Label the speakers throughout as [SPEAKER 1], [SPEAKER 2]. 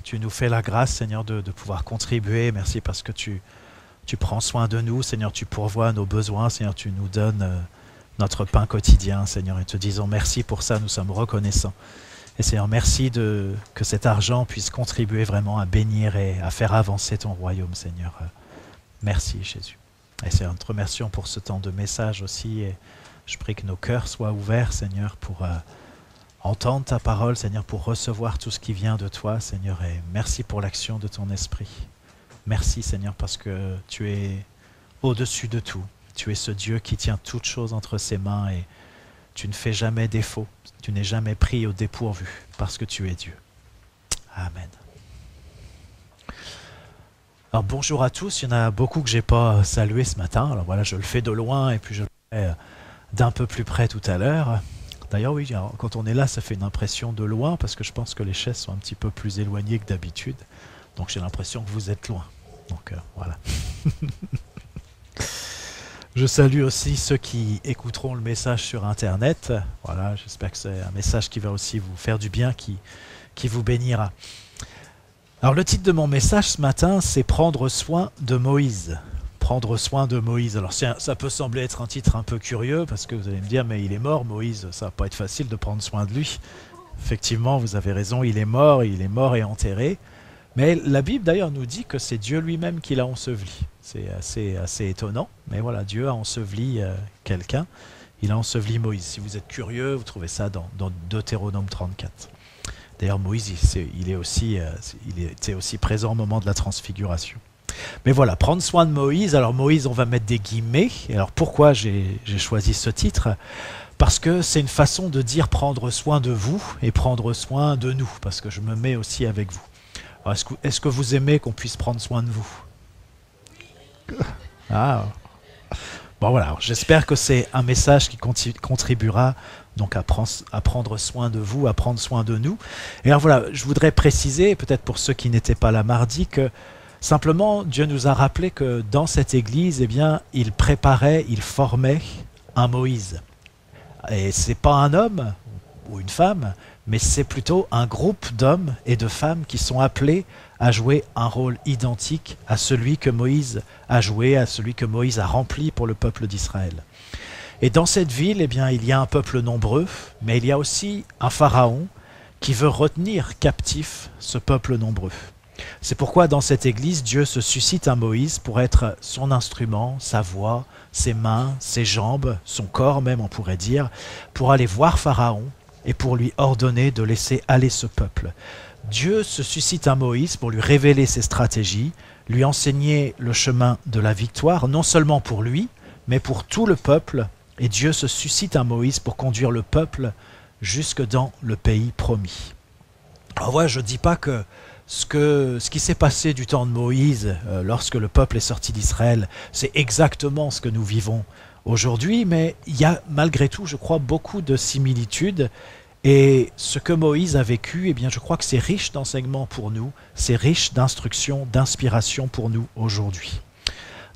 [SPEAKER 1] tu nous fais la grâce, Seigneur, de pouvoir contribuer. Merci parce que tu prends soin de nous, Seigneur, tu pourvois nos besoins, Seigneur, tu nous donnes notre pain quotidien, Seigneur, et te disons merci pour ça, nous sommes reconnaissants. Et Seigneur, merci que cet argent puisse contribuer vraiment à bénir et à faire avancer ton royaume, Seigneur. Merci, Jésus. Et Seigneur, nous te remercions pour ce temps de message aussi, et je prie que nos cœurs soient ouverts, Seigneur, pour entendre ta parole, Seigneur, pour recevoir tout ce qui vient de toi, Seigneur, et merci pour l'action de ton esprit. Merci, Seigneur, parce que tu es au-dessus de tout. Tu es ce Dieu qui tient toutes choses entre ses mains et tu ne fais jamais défaut. Tu n'es jamais pris au dépourvu parce que tu es Dieu. Amen. Alors bonjour à tous. Il y en a beaucoup que je n'ai pas salué ce matin. Alors voilà, je le fais de loin et puis je le fais d'un peu plus près tout à l'heure. D'ailleurs, oui, quand on est là, ça fait une impression de loin parce que je pense que les chaises sont un petit peu plus éloignées que d'habitude. Donc j'ai l'impression que vous êtes loin. Donc voilà. Je salue aussi ceux qui écouteront le message sur Internet. Voilà, j'espère que c'est un message qui va aussi vous faire du bien, qui vous bénira. Alors le titre de mon message ce matin, c'est « Prendre soin de Moïse ». Prendre soin de Moïse. Alors ça peut sembler être un titre un peu curieux parce que vous allez me dire « mais il est mort Moïse, ça va pas être facile de prendre soin de lui ». Effectivement, vous avez raison, il est mort et enterré. Mais la Bible d'ailleurs nous dit que c'est Dieu lui-même qui l'a enseveli. C'est assez étonnant, mais voilà, Dieu a enseveli quelqu'un, il a enseveli Moïse. Si vous êtes curieux, vous trouvez ça dans Deutéronome 34. D'ailleurs, Moïse, il était aussi présent au moment de la transfiguration. Mais voilà, prendre soin de Moïse. Alors Moïse, on va mettre des guillemets. Et alors pourquoi j'ai choisi ce titre ? Parce que c'est une façon de dire prendre soin de vous et prendre soin de nous, parce que je me mets aussi avec vous. Est-ce que vous aimez qu'on puisse prendre soin de vous ? Ah. Bon voilà, j'espère que c'est un message qui contribuera donc à prendre soin de vous, à prendre soin de nous. Et alors voilà, je voudrais préciser, peut-être pour ceux qui n'étaient pas là mardi, que simplement Dieu nous a rappelé que dans cette église, eh bien, il préparait, il formait un Moïse. Et c'est pas un homme ou une femme, mais c'est plutôt un groupe d'hommes et de femmes qui sont appelés à jouer un rôle identique à celui que Moïse a joué, à celui que Moïse a rempli pour le peuple d'Israël. Et dans cette ville, eh bien, il y a un peuple nombreux, mais il y a aussi un pharaon qui veut retenir captif ce peuple nombreux. C'est pourquoi dans cette église, Dieu se suscite un Moïse pour être son instrument, sa voix, ses mains, ses jambes, son corps même on pourrait dire, pour aller voir Pharaon et pour lui ordonner de laisser aller ce peuple. Dieu se suscite un Moïse pour lui révéler ses stratégies, lui enseigner le chemin de la victoire, non seulement pour lui, mais pour tout le peuple. Et Dieu se suscite un Moïse pour conduire le peuple jusque dans le pays promis. Alors voilà, je ne dis pas que ce qui s'est passé du temps de Moïse lorsque le peuple est sorti d'Israël, c'est exactement ce que nous vivons aujourd'hui, mais il y a malgré tout, je crois, beaucoup de similitudes. Et ce que Moïse a vécu, eh bien, je crois que c'est riche d'enseignements pour nous, c'est riche d'instructions, d'inspiration pour nous aujourd'hui.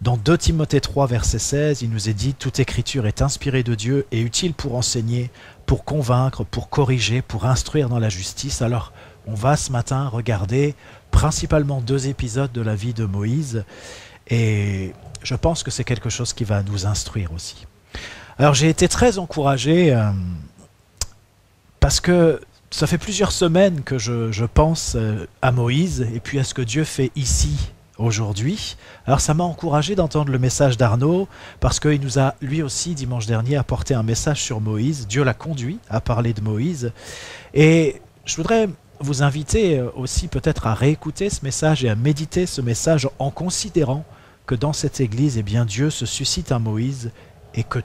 [SPEAKER 1] Dans 2 Timothée 3, verset 16, il nous est dit « Toute écriture est inspirée de Dieu et utile pour enseigner, pour convaincre, pour corriger, pour instruire dans la justice. » Alors, on va ce matin regarder principalement 2 épisodes de la vie de Moïse et je pense que c'est quelque chose qui va nous instruire aussi. Alors, j'ai été très encouragé parce que ça fait plusieurs semaines que je pense à Moïse et puis à ce que Dieu fait ici, aujourd'hui. Alors ça m'a encouragé d'entendre le message d'Arnaud parce qu'il nous a lui aussi dimanche dernier apporté un message sur Moïse. Dieu l'a conduit à parler de Moïse et je voudrais vous inviter aussi peut-être à réécouter ce message et à méditer ce message en considérant que dans cette église, eh bien, Dieu se suscite un Moïse et que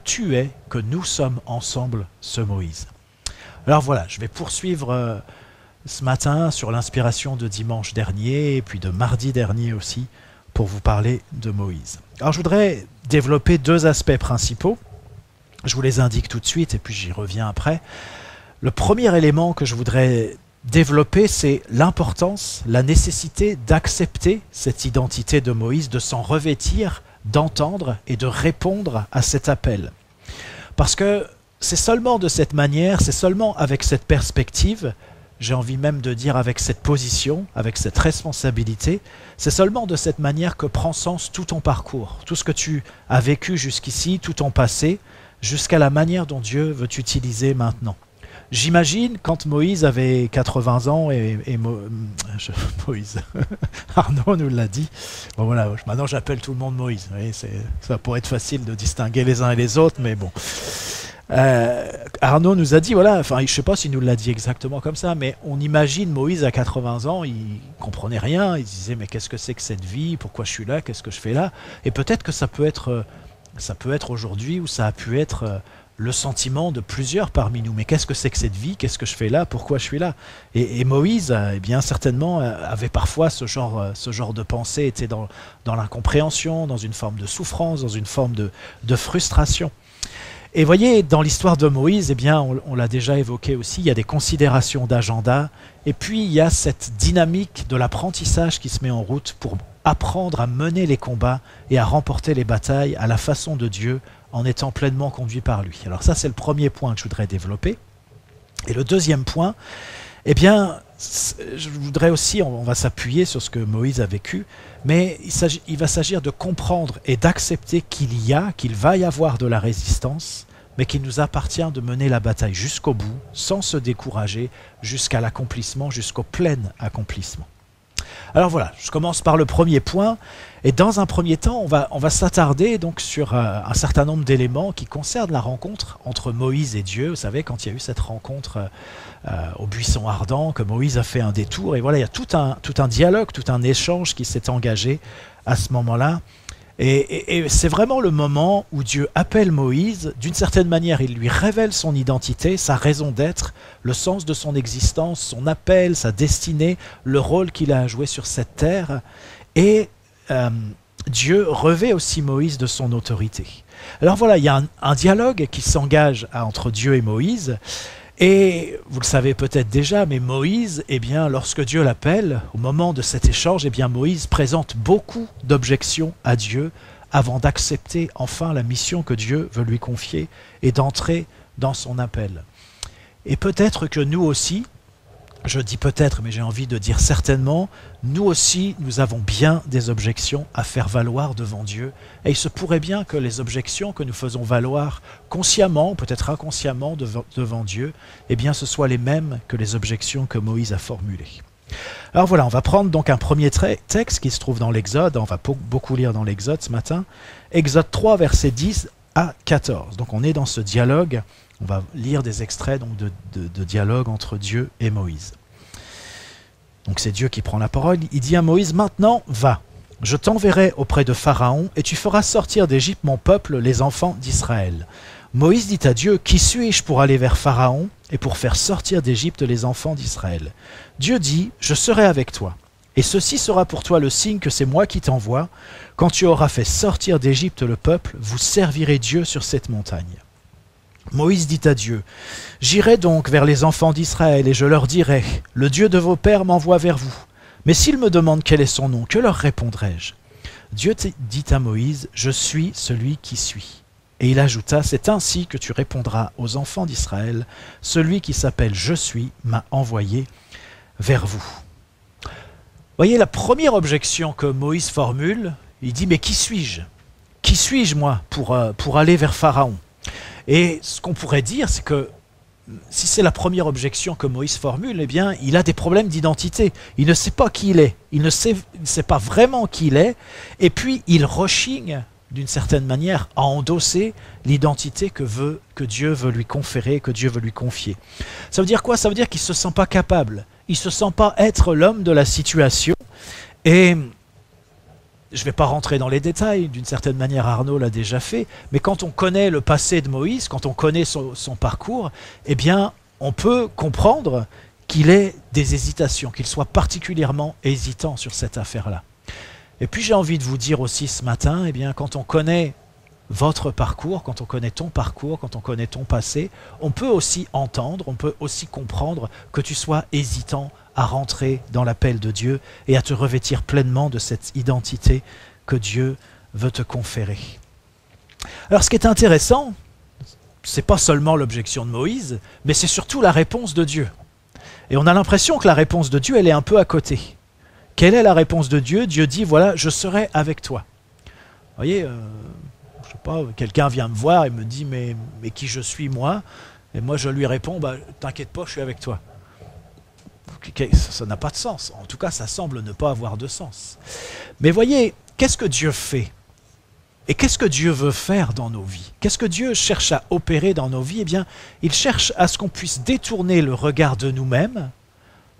[SPEAKER 1] que nous sommes ensemble ce Moïse. Alors voilà, je vais poursuivre ce matin sur l'inspiration de dimanche dernier et puis de mardi dernier aussi pour vous parler de Moïse. Alors je voudrais développer 2 aspects principaux. Je vous les indique tout de suite et puis j'y reviens après. Le premier élément que je voudrais développer, c'est l'importance, la nécessité d'accepter cette identité de Moïse, de s'en revêtir, d'entendre et de répondre à cet appel. Parce que c'est seulement de cette manière, c'est seulement avec cette perspective j'ai envie même de dire avec cette position, avec cette responsabilité, c'est seulement de cette manière que prend sens tout ton parcours, tout ce que tu as vécu jusqu'ici, tout ton passé, jusqu'à la manière dont Dieu veut t'utiliser maintenant. J'imagine quand Moïse avait 80 ans Moïse, Arnaud nous l'a dit. Bon voilà, maintenant j'appelle tout le monde Moïse. Vous voyez, ça pourrait être facile de distinguer les uns et les autres, mais bon. Arnaud nous a dit, voilà, enfin je ne sais pas s'il nous l'a dit exactement comme ça, mais on imagine Moïse à 80 ans, il comprenait rien, il disait mais qu'est-ce que c'est que cette vie, pourquoi je suis là, qu'est-ce que je fais là? Et peut-être que ça peut être aujourd'hui, ou ça a pu être le sentiment de plusieurs parmi nous. Mais qu'est-ce que c'est que cette vie? Qu'est-ce que je fais là? Pourquoi je suis là? Et Moïse, eh bien certainement, avait parfois ce genre de pensée, était dans l'incompréhension, dans une forme de souffrance, dans une forme de frustration. Et voyez, dans l'histoire de Moïse, eh bien, on l'a déjà évoqué aussi, il y a des considérations d'agenda, et puis il y a cette dynamique de l'apprentissage qui se met en route pour apprendre à mener les combats et à remporter les batailles à la façon de Dieu, en étant pleinement conduit par lui. Alors ça, c'est le premier point que je voudrais développer. Et le deuxième point, eh bien, je voudrais aussi, on va s'appuyer sur ce que Moïse a vécu, mais il va s'agir de comprendre et d'accepter qu'il va y avoir de la résistance, mais qu'il nous appartient de mener la bataille jusqu'au bout, sans se décourager, jusqu'à l'accomplissement, jusqu'au plein accomplissement. Alors voilà, je commence par le premier point, et dans un premier temps, on va s'attarder donc sur un certain nombre d'éléments qui concernent la rencontre entre Moïse et Dieu. Vous savez, quand il y a eu cette rencontre au buisson ardent, que Moïse a fait un détour, et voilà, il y a tout un dialogue, tout un échange qui s'est engagé à ce moment-là. Et c'est vraiment le moment où Dieu appelle Moïse, d'une certaine manière il lui révèle son identité, sa raison d'être, le sens de son existence, son appel, sa destinée, le rôle qu'il a à jouer sur cette terre, et Dieu revêt aussi Moïse de son autorité. Alors voilà, il y a un dialogue qui s'engage entre Dieu et Moïse, et vous le savez peut-être déjà, mais Moïse, eh bien, lorsque Dieu l'appelle, au moment de cet échange, eh bien, Moïse présente beaucoup d'objections à Dieu avant d'accepter enfin la mission que Dieu veut lui confier et d'entrer dans son appel. Et peut-être que nous aussi, je dis peut-être, mais j'ai envie de dire certainement, nous aussi, nous avons bien des objections à faire valoir devant Dieu. Et il se pourrait bien que les objections que nous faisons valoir consciemment, peut-être inconsciemment devant Dieu, eh bien ce soient les mêmes que les objections que Moïse a formulées. Alors voilà, on va prendre donc un premier texte qui se trouve dans l'Exode, on va beaucoup lire dans l'Exode ce matin, Exode 3, versets 10 à 14. Donc on est dans ce dialogue. On va lire des extraits donc, de dialogue entre Dieu et Moïse. Donc c'est Dieu qui prend la parole. Il dit à Moïse, « Maintenant, va, je t'enverrai auprès de Pharaon, et tu feras sortir d'Égypte mon peuple, les enfants d'Israël. » Moïse dit à Dieu, « Qui suis-je pour aller vers Pharaon et pour faire sortir d'Égypte les enfants d'Israël ?» Dieu dit, « Je serai avec toi. Et ceci sera pour toi le signe que c'est moi qui t'envoie. Quand tu auras fait sortir d'Égypte le peuple, vous servirez Dieu sur cette montagne. » Moïse dit à Dieu, « J'irai donc vers les enfants d'Israël et je leur dirai, « Le Dieu de vos pères m'envoie vers vous. Mais s'ils me demandent quel est son nom, que leur répondrai-je » Dieu dit à Moïse, « Je suis celui qui suis. » Et il ajouta, « C'est ainsi que tu répondras aux enfants d'Israël, celui qui s'appelle Je suis m'a envoyé vers vous. » Voyez la première objection que Moïse formule, il dit, « Mais qui suis-je? Qui suis-je moi pour aller vers Pharaon ?» Et ce qu'on pourrait dire, c'est que si c'est la première objection que Moïse formule, eh bien, il a des problèmes d'identité. Il ne sait pas qui il est. Il ne sait pas vraiment qui il est. Et puis, il rechigne, d'une certaine manière, à endosser l'identité que Dieu veut lui conférer, que Dieu veut lui confier. Ça veut dire quoi? Ça veut dire qu'il ne se sent pas capable. Il ne se sent pas être l'homme de la situation. Et je ne vais pas rentrer dans les détails, d'une certaine manière Arnaud l'a déjà fait, mais quand on connaît le passé de Moïse, quand on connaît son parcours, eh bien on peut comprendre qu'il ait des hésitations, qu'il soit particulièrement hésitant sur cette affaire-là. Et puis j'ai envie de vous dire aussi ce matin, eh bien quand on connaît votre parcours, quand on connaît ton parcours, quand on connaît ton passé, on peut aussi entendre, on peut aussi comprendre que tu sois hésitant à rentrer dans l'appel de Dieu et à te revêtir pleinement de cette identité que Dieu veut te conférer. Alors ce qui est intéressant, c'est pas seulement l'objection de Moïse, mais c'est surtout la réponse de Dieu. Et on a l'impression que la réponse de Dieu, elle est un peu à côté. Quelle est la réponse de Dieu? Dieu dit, voilà, je serai avec toi. Vous voyez, je sais pas, quelqu'un vient me voir et me dit, mais qui je suis moi? Et moi je lui réponds, bah, t'inquiète pas, je suis avec toi. Ça n'a pas de sens. En tout cas, ça semble ne pas avoir de sens. Mais voyez, qu'est-ce que Dieu fait? Et qu'est-ce que Dieu veut faire dans nos vies? Qu'est-ce que Dieu cherche à opérer dans nos vies? Eh bien, il cherche à ce qu'on puisse détourner le regard de nous-mêmes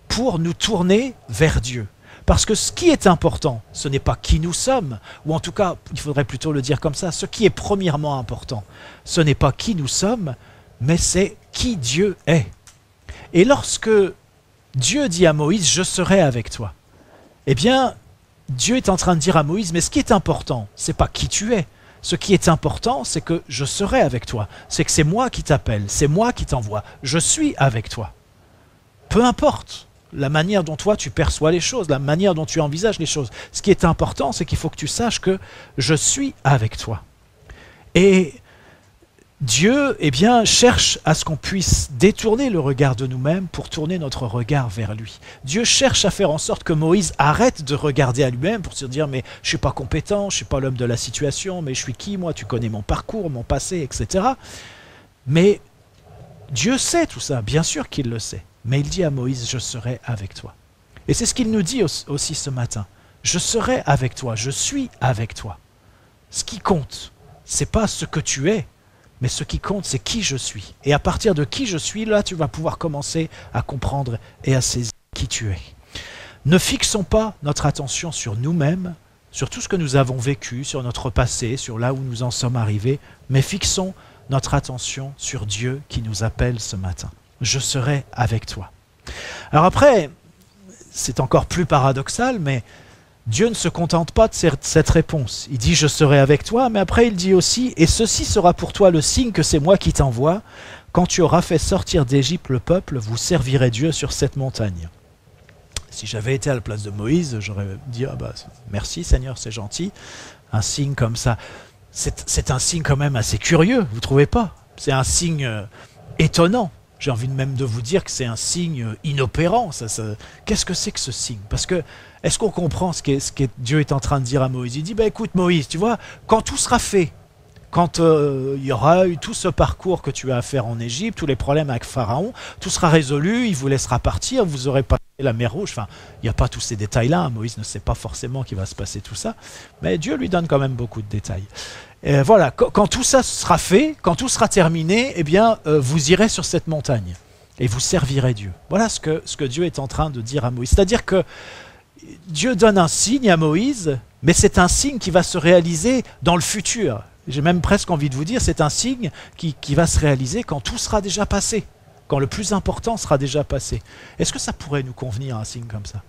[SPEAKER 1] pour nous tourner vers Dieu. Parce que ce qui est important, ce n'est pas qui nous sommes, ou en tout cas, il faudrait plutôt le dire comme ça, ce qui est premièrement important, ce n'est pas qui nous sommes, mais c'est qui Dieu est. Et lorsque Dieu dit à Moïse, je serai avec toi, eh bien, Dieu est en train de dire à Moïse, mais ce qui est important, c'est pas qui tu es. Ce qui est important, c'est que je serai avec toi. C'est que c'est moi qui t'appelle, c'est moi qui t'envoie. Je suis avec toi. Peu importe la manière dont toi tu perçois les choses, la manière dont tu envisages les choses. Ce qui est important, c'est qu'il faut que tu saches que je suis avec toi. Et Dieu, eh bien, cherche à ce qu'on puisse détourner le regard de nous-mêmes pour tourner notre regard vers lui. Dieu cherche à faire en sorte que Moïse arrête de regarder à lui-même pour se dire « mais je ne suis pas compétent, je ne suis pas l'homme de la situation, mais je suis qui moi? Tu connais mon parcours, mon passé, etc. » Mais Dieu sait tout ça, bien sûr qu'il le sait. Mais il dit à Moïse « je serai avec toi ». Et c'est ce qu'il nous dit aussi ce matin. « Je serai avec toi, je suis avec toi ». Ce qui compte, ce n'est pas ce que tu es, mais ce qui compte, c'est qui je suis. Et à partir de qui je suis, là, tu vas pouvoir commencer à comprendre et à saisir qui tu es. Ne fixons pas notre attention sur nous-mêmes, sur tout ce que nous avons vécu, sur notre passé, sur là où nous en sommes arrivés, mais fixons notre attention sur Dieu qui nous appelle ce matin. Je serai avec toi. Alors après, c'est encore plus paradoxal, mais Dieu ne se contente pas de cette réponse. Il dit « je serai avec toi », mais après il dit aussi « et ceci sera pour toi le signe que c'est moi qui t'envoie. Quand tu auras fait sortir d'Égypte le peuple, vous servirez Dieu sur cette montagne. » Si j'avais été à la place de Moïse, j'aurais dit ah bah, « merci Seigneur, c'est gentil. » Un signe comme ça, c'est un signe quand même assez curieux, vous ne trouvez pas? C'est un signe étonnant. J'ai envie même de vous dire que c'est un signe inopérant. Qu'est-ce que c'est que ce signe? Parce que, est-ce qu'on comprend ce que Dieu est en train de dire à Moïse? Il dit, bah, écoute Moïse, tu vois, quand tout sera fait, quand il y aura eu tout ce parcours que tu as à faire en Égypte, tous les problèmes avec Pharaon, tout sera résolu, il vous laissera partir, vous aurez passé la mer Rouge. Enfin, il n'y a pas tous ces détails-là, Moïse ne sait pas forcément qu'il va se passer tout ça, mais Dieu lui donne quand même beaucoup de détails. Et voilà, quand tout ça sera fait, quand tout sera terminé, eh bien, vous irez sur cette montagne et vous servirez Dieu. Voilà ce que Dieu est en train de dire à Moïse. C'est-à-dire que Dieu donne un signe à Moïse, mais c'est un signe qui va se réaliser dans le futur. J'ai même presque envie de vous dire, c'est un signe qui va se réaliser quand tout sera déjà passé, quand le plus important sera déjà passé. Est-ce que ça pourrait nous convenir, un signe comme ça?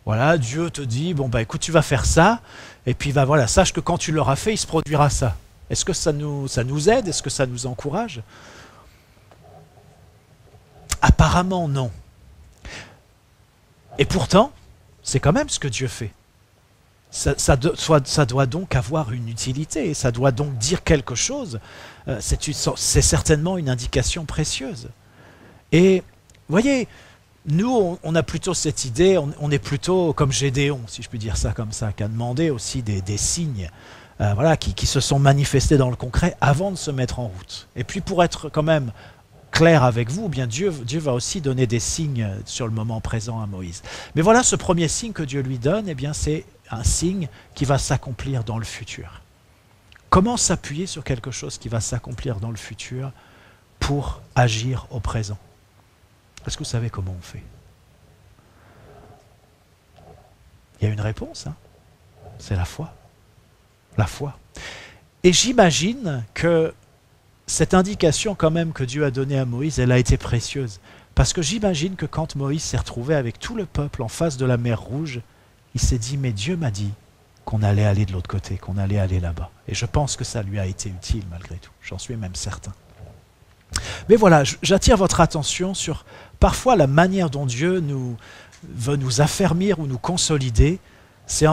[SPEAKER 1] Voilà, Dieu te dit, bon bah écoute, tu vas faire ça, et puis bah voilà, sache que quand tu l'auras fait, il se produira ça. Est-ce que ça nous aide? Est-ce que ça nous encourage? Apparemment non. Et pourtant, c'est quand même ce que Dieu fait. Ça doit donc avoir une utilité, ça doit donc dire quelque chose. C'est certainement une indication précieuse. Et voyez, nous, on a plutôt cette idée, on est plutôt comme Gédéon, si je puis dire ça comme ça, qui a demandé aussi des signes voilà, qui se sont manifestés dans le concret avant de se mettre en route. Et puis pour être quand même clair avec vous, eh bien Dieu va aussi donner des signes sur le moment présent à Moïse. Mais voilà, ce premier signe que Dieu lui donne, eh bien c'est un signe qui va s'accomplir dans le futur. Comment s'appuyer sur quelque chose qui va s'accomplir dans le futur pour agir au présent? Est-ce que vous savez comment on fait? Il y a une réponse, hein? C'est la foi. La foi. Et j'imagine que cette indication quand même que Dieu a donnée à Moïse, elle a été précieuse. Parce que j'imagine que quand Moïse s'est retrouvé avec tout le peuple en face de la mer Rouge, il s'est dit, mais Dieu m'a dit qu'on allait aller de l'autre côté, qu'on allait aller là-bas. Et je pense que ça lui a été utile malgré tout. J'en suis même certain. Mais voilà, j'attire votre attention sur parfois la manière dont Dieu veut nous affermir ou nous consolider. C'est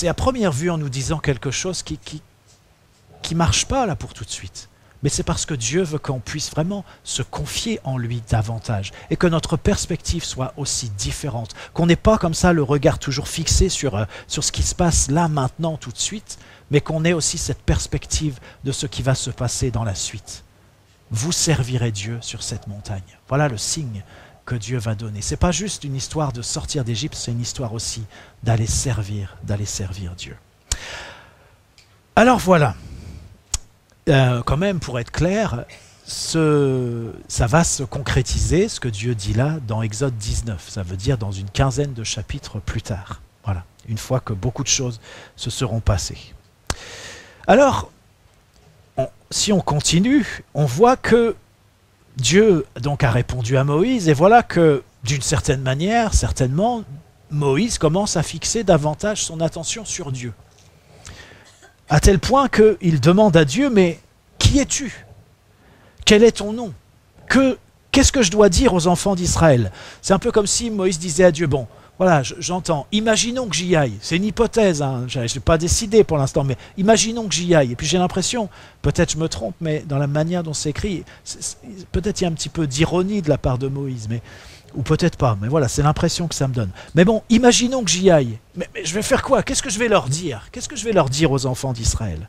[SPEAKER 1] à première vue en nous disant quelque chose qui marche pas là pour tout de suite. mais c'est parce que Dieu veut qu'on puisse vraiment se confier en lui davantage et que notre perspective soit aussi différente, qu'on n'ait pas comme ça le regard toujours fixé sur ce qui se passe là, maintenant, tout de suite, mais qu'on ait aussi cette perspective de ce qui va se passer dans la suite. Vous servirez Dieu sur cette montagne. Voilà le signe que Dieu va donner. Ce n'est pas juste une histoire de sortir d'Égypte, c'est une histoire aussi d'aller servir Dieu. Alors voilà. Quand même, pour être clair, ça va se concrétiser, ce que Dieu dit là, dans Exode 19. Ça veut dire dans une quinzaine de chapitres plus tard. Voilà, une fois que beaucoup de choses se seront passées. Alors, si on continue, on voit que Dieu donc a répondu à Moïse, et voilà que, d'une certaine manière, certainement, Moïse commence à fixer davantage son attention sur Dieu. À tel point qu'il demande à Dieu, mais qui es-tu? Quel est ton nom? Qu'est-ce que je dois dire aux enfants d'Israël? C'est un peu comme si Moïse disait à Dieu, bon, voilà, j'entends, imaginons que j'y aille. C'est une hypothèse, hein, je n'ai pas décidé pour l'instant, mais imaginons que j'y aille. Et puis j'ai l'impression, peut-être je me trompe, mais dans la manière dont c'est écrit, peut-être il y a un petit peu d'ironie de la part de Moïse, ou peut-être pas, mais voilà, c'est l'impression que ça me donne. Mais bon, imaginons que j'y aille. Mais je vais faire quoi? Qu'est-ce que je vais leur dire? Qu'est-ce que je vais leur dire aux enfants d'Israël?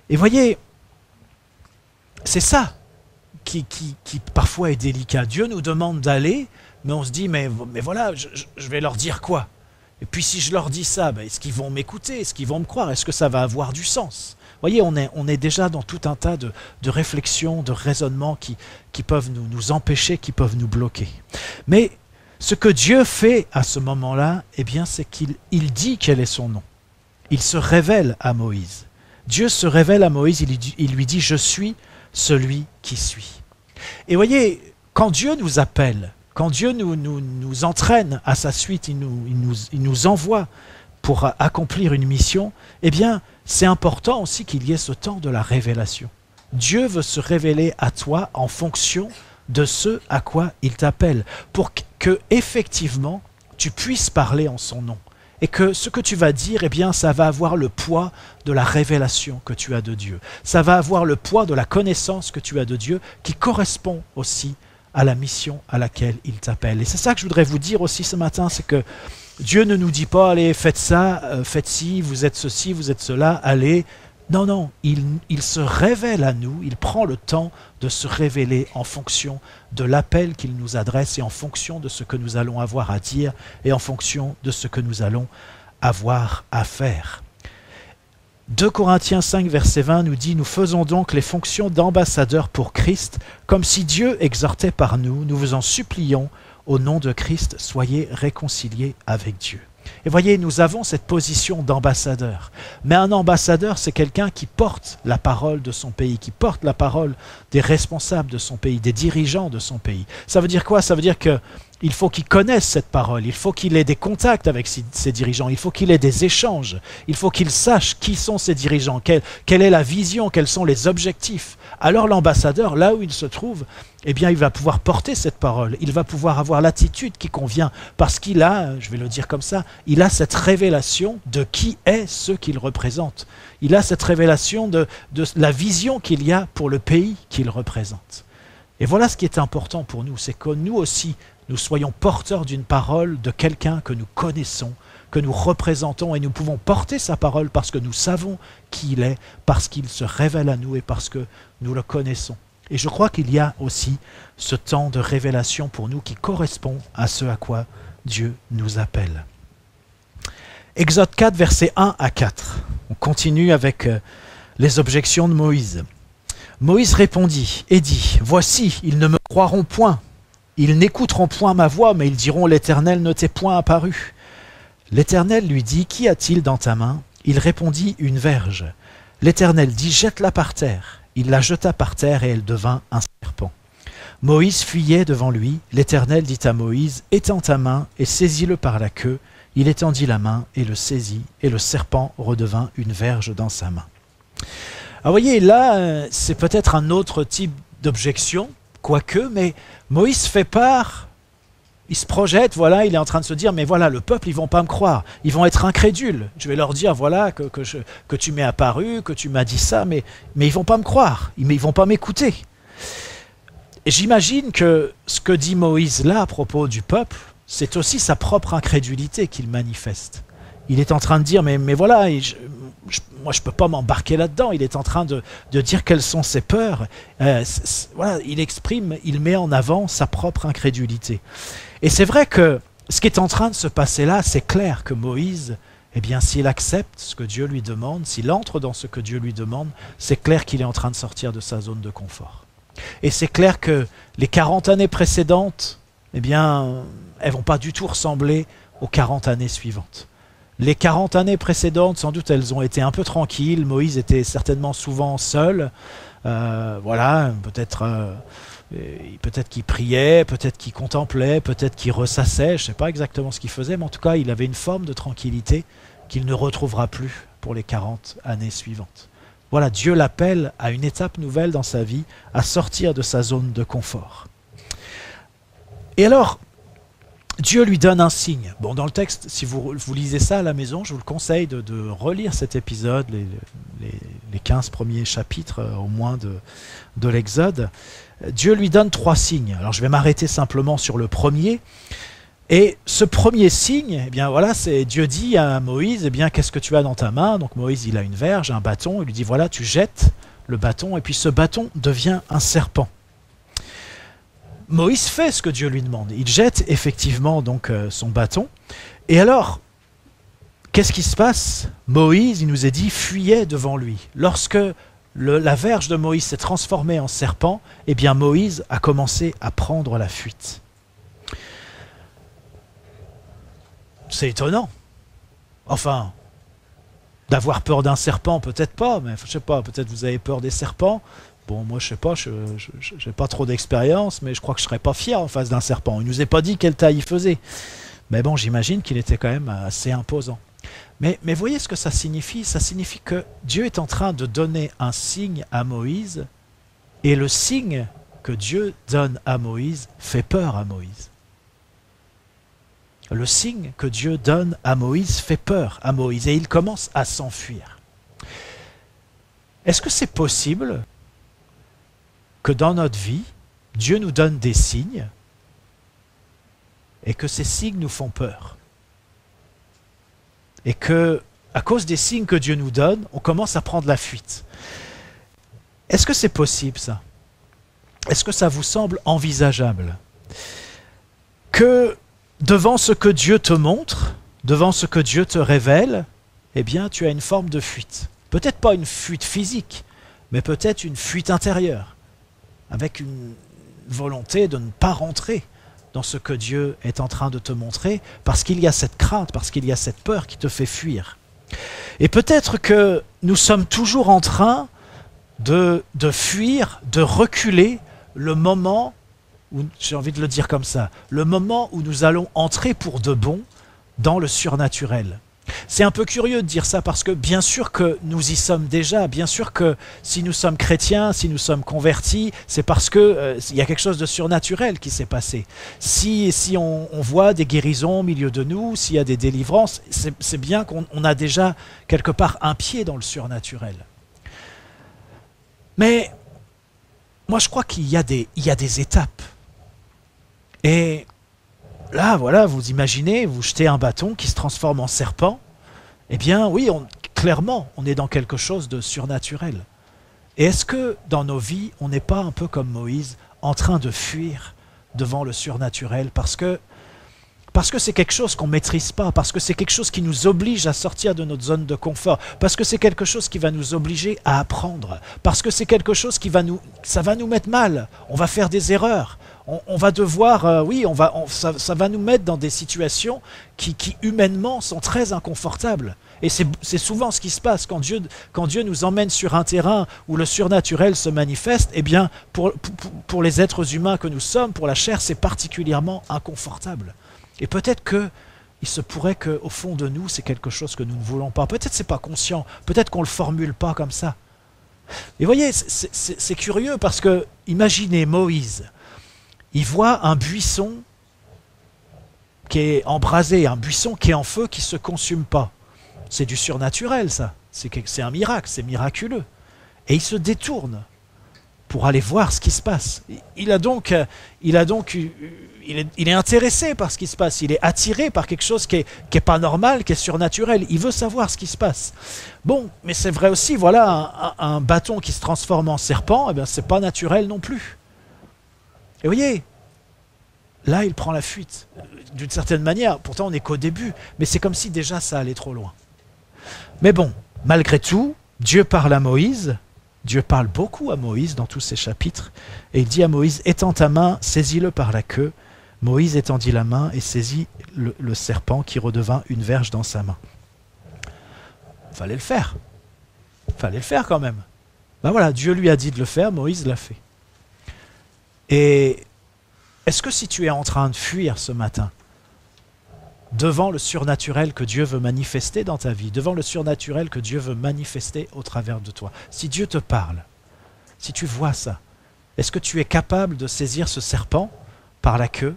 [SPEAKER 1] Et voyez, c'est ça qui parfois est délicat. Dieu nous demande d'aller, mais on se dit, mais voilà, je vais leur dire quoi? Et puis si je leur dis ça, est-ce qu'ils vont m'écouter? Est-ce qu'ils vont me croire? Est-ce que ça va avoir du sens? Vous voyez, on est déjà dans tout un tas de réflexions, de raisonnements qui peuvent nous empêcher, qui peuvent nous bloquer. Mais ce que Dieu fait à ce moment-là, eh bien, c'est qu'il dit quel est son nom. Il se révèle à Moïse. Dieu se révèle à Moïse, il lui dit « Je suis celui qui suis ». Et voyez, quand Dieu nous appelle, quand Dieu nous entraîne à sa suite, il nous envoie pour accomplir une mission, eh bien, c'est important aussi qu'il y ait ce temps de la révélation. Dieu veut se révéler à toi en fonction de ce à quoi il t'appelle, pour que effectivement tu puisses parler en son nom. Et que ce que tu vas dire, eh bien, ça va avoir le poids de la révélation que tu as de Dieu. Ça va avoir le poids de la connaissance que tu as de Dieu, qui correspond aussi à la mission à laquelle il t'appelle. Et c'est ça que je voudrais vous dire aussi ce matin, c'est que Dieu ne nous dit pas, allez, faites ça, faites ci, vous êtes ceci, vous êtes cela, allez. Non, non, il se révèle à nous, il prend le temps de se révéler en fonction de l'appel qu'il nous adresse et en fonction de ce que nous allons avoir à dire et en fonction de ce que nous allons avoir à faire. 2 Corinthiens 5, verset 20 nous dit « Nous faisons donc les fonctions d'ambassadeurs pour Christ, comme si Dieu exhortait par nous, nous vous en supplions, au nom de Christ, soyez réconciliés avec Dieu. » Et voyez, nous avons cette position d'ambassadeur. Mais un ambassadeur, c'est quelqu'un qui porte la parole de son pays, qui porte la parole des responsables de son pays, des dirigeants de son pays. Ça veut dire quoi? Ça veut dire qu'il faut qu'il connaisse cette parole, il faut qu'il ait des contacts avec ses dirigeants, il faut qu'il ait des échanges, il faut qu'il sache qui sont ses dirigeants, quelle est la vision, quels sont les objectifs. Alors l'ambassadeur, là où il se trouve, eh bien, il va pouvoir porter cette parole, il va pouvoir avoir l'attitude qui convient, parce qu'il a, je vais le dire comme ça, il a cette révélation de qui est ce qu'il représente. Il a cette révélation de la vision qu'il y a pour le pays qu'il représente. Et voilà ce qui est important pour nous, c'est que nous aussi, nous soyons porteurs d'une parole de quelqu'un que nous connaissons, que nous représentons, et nous pouvons porter sa parole parce que nous savons qui il est, parce qu'il se révèle à nous et parce que nous le connaissons. Et je crois qu'il y a aussi ce temps de révélation pour nous qui correspond à ce à quoi Dieu nous appelle. Exode 4, versets 1 à 4. On continue avec les objections de Moïse. Moïse répondit et dit « Voici, ils ne me croiront point. Ils n'écouteront point ma voix, mais ils diront « L'Éternel ne t'est point apparu. » L'Éternel lui dit « Qu'y a-t-il dans ta main ?» Il répondit « Une verge. » L'Éternel dit « Jette-la par terre. » Il la jeta par terre et elle devint un serpent. Moïse fuyait devant lui. L'Éternel dit à Moïse « Étends ta main et saisis-le par la queue. » Il étendit la main et le saisit, et le serpent redevint une verge dans sa main. Alors voyez, là, c'est peut-être un autre type d'objection, quoique, mais Moïse fait part Il se projette, voilà, il est en train de se dire, mais voilà, le peuple, ils vont pas me croire, ils vont être incrédules. Je vais leur dire, voilà, que tu m'es apparu, que tu m'as dit ça, mais ils vont pas me croire, ils vont pas m'écouter. Et j'imagine que ce que dit Moïse là à propos du peuple, c'est aussi sa propre incrédulité qu'il manifeste. Il est en train de dire, mais voilà, moi je ne peux pas m'embarquer là-dedans. Il est en train de dire quelles sont ses peurs. Voilà, il exprime, il met en avant sa propre incrédulité. Et c'est vrai que ce qui est en train de se passer là, c'est clair que Moïse, eh bien, s'il accepte ce que Dieu lui demande, s'il entre dans ce que Dieu lui demande, c'est clair qu'il est en train de sortir de sa zone de confort. Et c'est clair que les 40 années précédentes, eh bien, elles ne vont pas du tout ressembler aux 40 années suivantes. Les 40 années précédentes, sans doute, elles ont été un peu tranquilles. Moïse était certainement souvent seul. Voilà, peut-être qu'il priait, peut-être qu'il contemplait, peut-être qu'il ressassait. Je ne sais pas exactement ce qu'il faisait, mais en tout cas, il avait une forme de tranquillité qu'il ne retrouvera plus pour les 40 années suivantes. Voilà, Dieu l'appelle à une étape nouvelle dans sa vie, à sortir de sa zone de confort. Et alors, Dieu lui donne un signe. Bon, dans le texte, si vous lisez ça à la maison, je vous le conseille de relire cet épisode, les 15 premiers chapitres au moins de l'Exode. Dieu lui donne 3 signes. Alors je vais m'arrêter simplement sur le premier. Et ce premier signe, eh bien voilà, c'est Dieu dit à Moïse, eh bien qu'est-ce que tu as dans ta main? Donc Moïse, il a une verge, un bâton, il lui dit voilà, tu jettes le bâton, et puis ce bâton devient un serpent. Moïse fait ce que Dieu lui demande. Il jette effectivement donc son bâton. Et alors, qu'est-ce qui se passe? Moïse, il nous est dit, fuyait devant lui. Lorsque la verge de Moïse s'est transformée en serpent, eh bien Moïse a commencé à prendre la fuite. C'est étonnant. Enfin, d'avoir peur d'un serpent, peut-être pas, mais je sais pas, peut-être vous avez peur des serpents. Bon, moi je sais pas, je n'ai pas trop d'expérience, mais je crois que je serais pas fier en face d'un serpent. Il nous est pas dit quelle taille il faisait. Mais bon, j'imagine qu'il était quand même assez imposant. Mais voyez ce que ça signifie? Ça signifie que Dieu est en train de donner un signe à Moïse, et le signe que Dieu donne à Moïse fait peur à Moïse. Le signe que Dieu donne à Moïse fait peur à Moïse, et il commence à s'enfuir. Est-ce que c'est possible que dans notre vie, Dieu nous donne des signes et que ces signes nous font peur? Et que, à cause des signes que Dieu nous donne, on commence à prendre la fuite. Est-ce que c'est possible, ça? Est-ce que ça vous semble envisageable? Que devant ce que Dieu te montre, devant ce que Dieu te révèle, eh bien, tu as une forme de fuite. Peut-être pas une fuite physique, mais peut-être une fuite intérieure, avec une volonté de ne pas rentrer dans ce que Dieu est en train de te montrer, parce qu'il y a cette crainte, parce qu'il y a cette peur qui te fait fuir. Et peut-être que nous sommes toujours en train de fuir, de reculer le moment où, j'ai envie de le dire comme ça, le moment où nous allons entrer pour de bon dans le surnaturel. C'est un peu curieux de dire ça parce que bien sûr que nous y sommes déjà, bien sûr que si nous sommes chrétiens, si nous sommes convertis, c'est parce que y a quelque chose de surnaturel qui s'est passé. Si on voit des guérisons au milieu de nous, s'il y a des délivrances, c'est bien qu'on a déjà quelque part un pied dans le surnaturel. Mais moi je crois qu'il y a des étapes. Et là, voilà, vous imaginez, vous jetez un bâton qui se transforme en serpent. Eh bien, oui, clairement, on est dans quelque chose de surnaturel. Et est-ce que dans nos vies, on n'est pas un peu comme Moïse, en train de fuir devant le surnaturel parce que c'est quelque chose qu'on ne maîtrise pas, parce que c'est quelque chose qui nous oblige à sortir de notre zone de confort, parce que c'est quelque chose qui va nous obliger à apprendre, parce que c'est quelque chose qui va nous mettre mal, on va faire des erreurs, on va devoir, ça va nous mettre dans des situations qui humainement sont très inconfortables. Et c'est souvent ce qui se passe quand Dieu nous emmène sur un terrain où le surnaturel se manifeste. Eh bien, pour les êtres humains que nous sommes, pour la chair, c'est particulièrement inconfortable. Et peut-être qu'il se pourrait qu'au fond de nous, c'est quelque chose que nous ne voulons pas. Peut-être que ce n'est pas conscient, peut-être qu'on ne le formule pas comme ça. Et voyez, c'est curieux parce que, imaginez Moïse, il voit un buisson qui est embrasé, un buisson qui est en feu, qui ne se consume pas. C'est du surnaturel, ça. C'est un miracle, c'est miraculeux. Et il se détourne pour aller voir ce qui se passe. Il est intéressé par ce qui se passe. Il est attiré par quelque chose qui est pas normal, qui est surnaturel. Il veut savoir ce qui se passe. Bon, mais c'est vrai aussi, voilà, un bâton qui se transforme en serpent, eh bien, c'est pas naturel non plus. Et vous voyez, là, il prend la fuite. D'une certaine manière, pourtant on n'est qu'au début, mais c'est comme si déjà ça allait trop loin. Mais bon, malgré tout, Dieu parle à Moïse. Dieu parle beaucoup à Moïse dans tous ces chapitres, et il dit à Moïse, étends ta main, saisis-le par la queue. Moïse étendit la main et saisit le serpent qui redevint une verge dans sa main. Fallait le faire. Fallait le faire quand même. Ben voilà, Dieu lui a dit de le faire, Moïse l'a fait. Et est-ce que si tu es en train de fuir ce matin, devant le surnaturel que Dieu veut manifester dans ta vie, devant le surnaturel que Dieu veut manifester au travers de toi, si Dieu te parle, si tu vois ça, est-ce que tu es capable de saisir ce serpent par la queue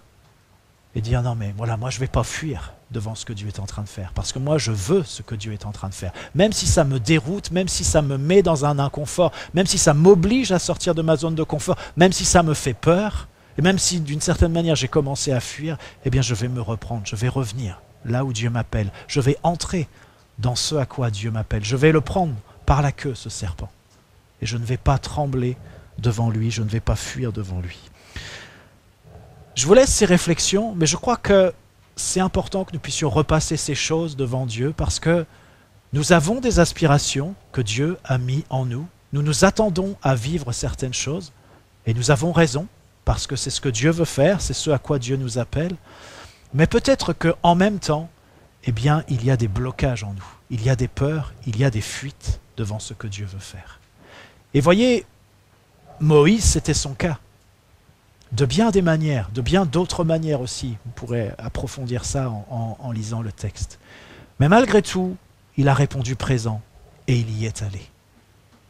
[SPEAKER 1] et dire non mais voilà, moi je ne vais pas fuir devant ce que Dieu est en train de faire, parce que moi je veux ce que Dieu est en train de faire, même si ça me déroute, même si ça me met dans un inconfort, même si ça m'oblige à sortir de ma zone de confort, même si ça me fait peur, et même si d'une certaine manière j'ai commencé à fuir, eh bien je vais me reprendre, je vais revenir là où Dieu m'appelle, je vais entrer dans ce à quoi Dieu m'appelle, je vais le prendre par la queue, ce serpent, et je ne vais pas trembler devant lui, je ne vais pas fuir devant lui. Je vous laisse ces réflexions, mais je crois que c'est important que nous puissions repasser ces choses devant Dieu, parce que nous avons des aspirations que Dieu a mis en nous, nous nous attendons à vivre certaines choses, et nous avons raison, parce que c'est ce que Dieu veut faire, c'est ce à quoi Dieu nous appelle. Mais peut-être qu'en même temps, eh bien, il y a des blocages en nous. Il y a des peurs, il y a des fuites devant ce que Dieu veut faire. Et voyez, Moïse, c'était son cas. De bien des manières, de bien d'autres manières aussi. Vous pourrez approfondir ça en lisant le texte. Mais malgré tout, il a répondu présent et il y est allé.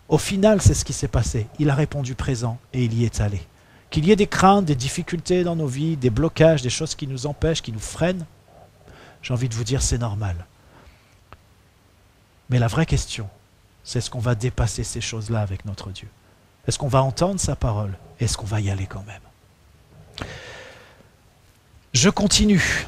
[SPEAKER 1] Au final, c'est ce qui s'est passé. Il a répondu présent et il y est allé. Qu'il y ait des craintes, des difficultés dans nos vies, des blocages, des choses qui nous empêchent, qui nous freinent, j'ai envie de vous dire, c'est normal. Mais la vraie question, c'est est-ce qu'on va dépasser ces choses-là avec notre Dieu? Est-ce qu'on va entendre sa parole? Est-ce qu'on va y aller quand même? Je continue.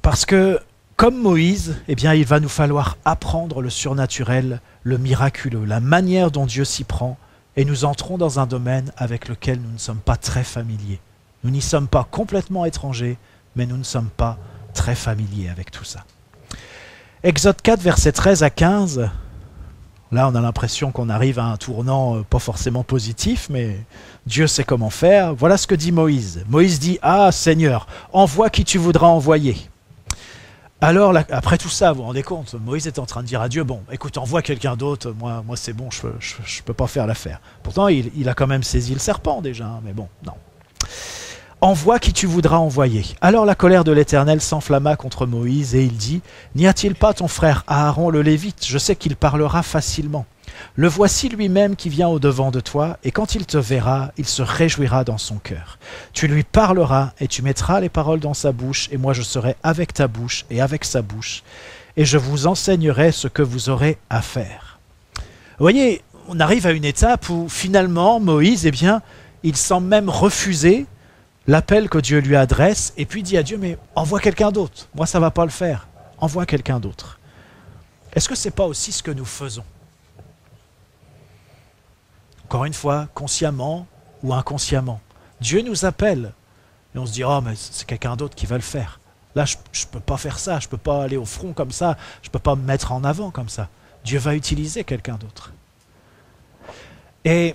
[SPEAKER 1] Parce que, comme Moïse, eh bien, il va nous falloir apprendre le surnaturel, le miraculeux, la manière dont Dieu s'y prend, et nous entrons dans un domaine avec lequel nous ne sommes pas très familiers. Nous n'y sommes pas complètement étrangers, mais nous ne sommes pas très familiers avec tout ça. Exode 4, versets 13 à 15, là on a l'impression qu'on arrive à un tournant pas forcément positif, mais Dieu sait comment faire. Voilà ce que dit Moïse. Moïse dit « Ah Seigneur, envoie qui tu voudras envoyer ». Alors, après tout ça, vous vous rendez compte, Moïse est en train de dire à Dieu, bon, écoute, envoie quelqu'un d'autre, moi c'est bon, je peux pas faire l'affaire. Pourtant, il a quand même saisi le serpent déjà, hein, mais bon, non. Envoie qui tu voudras envoyer. Alors la colère de l'Éternel s'enflamma contre Moïse et il dit, n'y a-t-il pas ton frère Aaron le Lévite? Je sais qu'il parlera facilement. Le voici lui-même qui vient au-devant de toi, et quand il te verra, il se réjouira dans son cœur. Tu lui parleras, et tu mettras les paroles dans sa bouche, et moi je serai avec ta bouche et avec sa bouche, et je vous enseignerai ce que vous aurez à faire. Vous voyez, on arrive à une étape où finalement Moïse, eh bien, il semble même refuser l'appel que Dieu lui adresse, et puis dit à Dieu, mais envoie quelqu'un d'autre, moi ça ne va pas le faire, envoie quelqu'un d'autre. Est-ce que ce n'est pas aussi ce que nous faisons? Encore une fois, consciemment ou inconsciemment. Dieu nous appelle et on se dit « Oh, mais c'est quelqu'un d'autre qui va le faire. Là, je ne peux pas faire ça, je ne peux pas aller au front comme ça, je ne peux pas me mettre en avant comme ça. Dieu va utiliser quelqu'un d'autre. » Et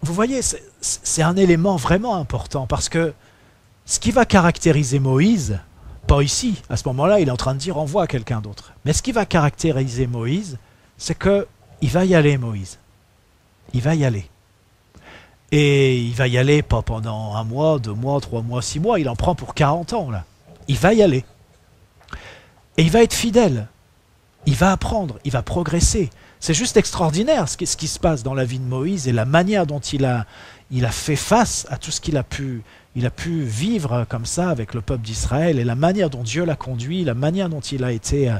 [SPEAKER 1] vous voyez, c'est un élément vraiment important parce que ce qui va caractériser Moïse, pas ici, à ce moment-là, il est en train de dire « Envoie quelqu'un d'autre. » Mais ce qui va caractériser Moïse, c'est qu'il va y aller, Moïse. Il va y aller. Et il va y aller pas pendant 1 mois, 2 mois, 3 mois, 6 mois, il en prend pour 40 ans là. Il va y aller. Et il va être fidèle. Il va apprendre, il va progresser. C'est juste extraordinaire ce qui se passe dans la vie de Moïse et la manière dont il a fait face à tout ce qu'il a pu il a pu vivre comme ça avec le peuple d'Israël et la manière dont Dieu l'a conduit, la manière dont il a été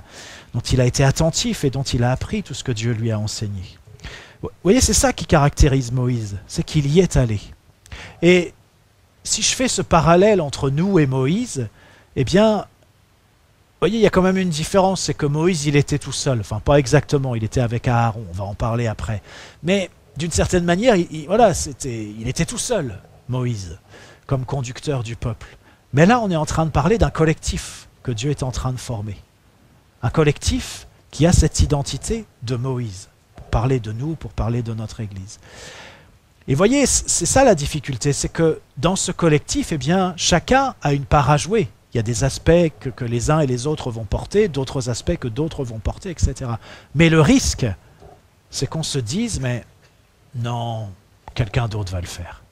[SPEAKER 1] attentif et dont il a appris tout ce que Dieu lui a enseigné. Vous voyez, c'est ça qui caractérise Moïse, c'est qu'il y est allé. Et si je fais ce parallèle entre nous et Moïse, eh bien, vous voyez, il y a quand même une différence, c'est que Moïse, il était tout seul. Enfin, pas exactement, il était avec Aaron, on va en parler après. Mais d'une certaine manière, il était tout seul, Moïse, comme conducteur du peuple. Mais là, on est en train de parler d'un collectif que Dieu est en train de former. Un collectif qui a cette identité de Moïse, pour parler de nous, pour parler de notre Église. Et voyez, c'est ça la difficulté, c'est que dans ce collectif, eh bien, chacun a une part à jouer. Il y a des aspects que les uns et les autres vont porter, d'autres aspects que d'autres vont porter, etc. Mais le risque, c'est qu'on se dise, mais non, quelqu'un d'autre va le faire.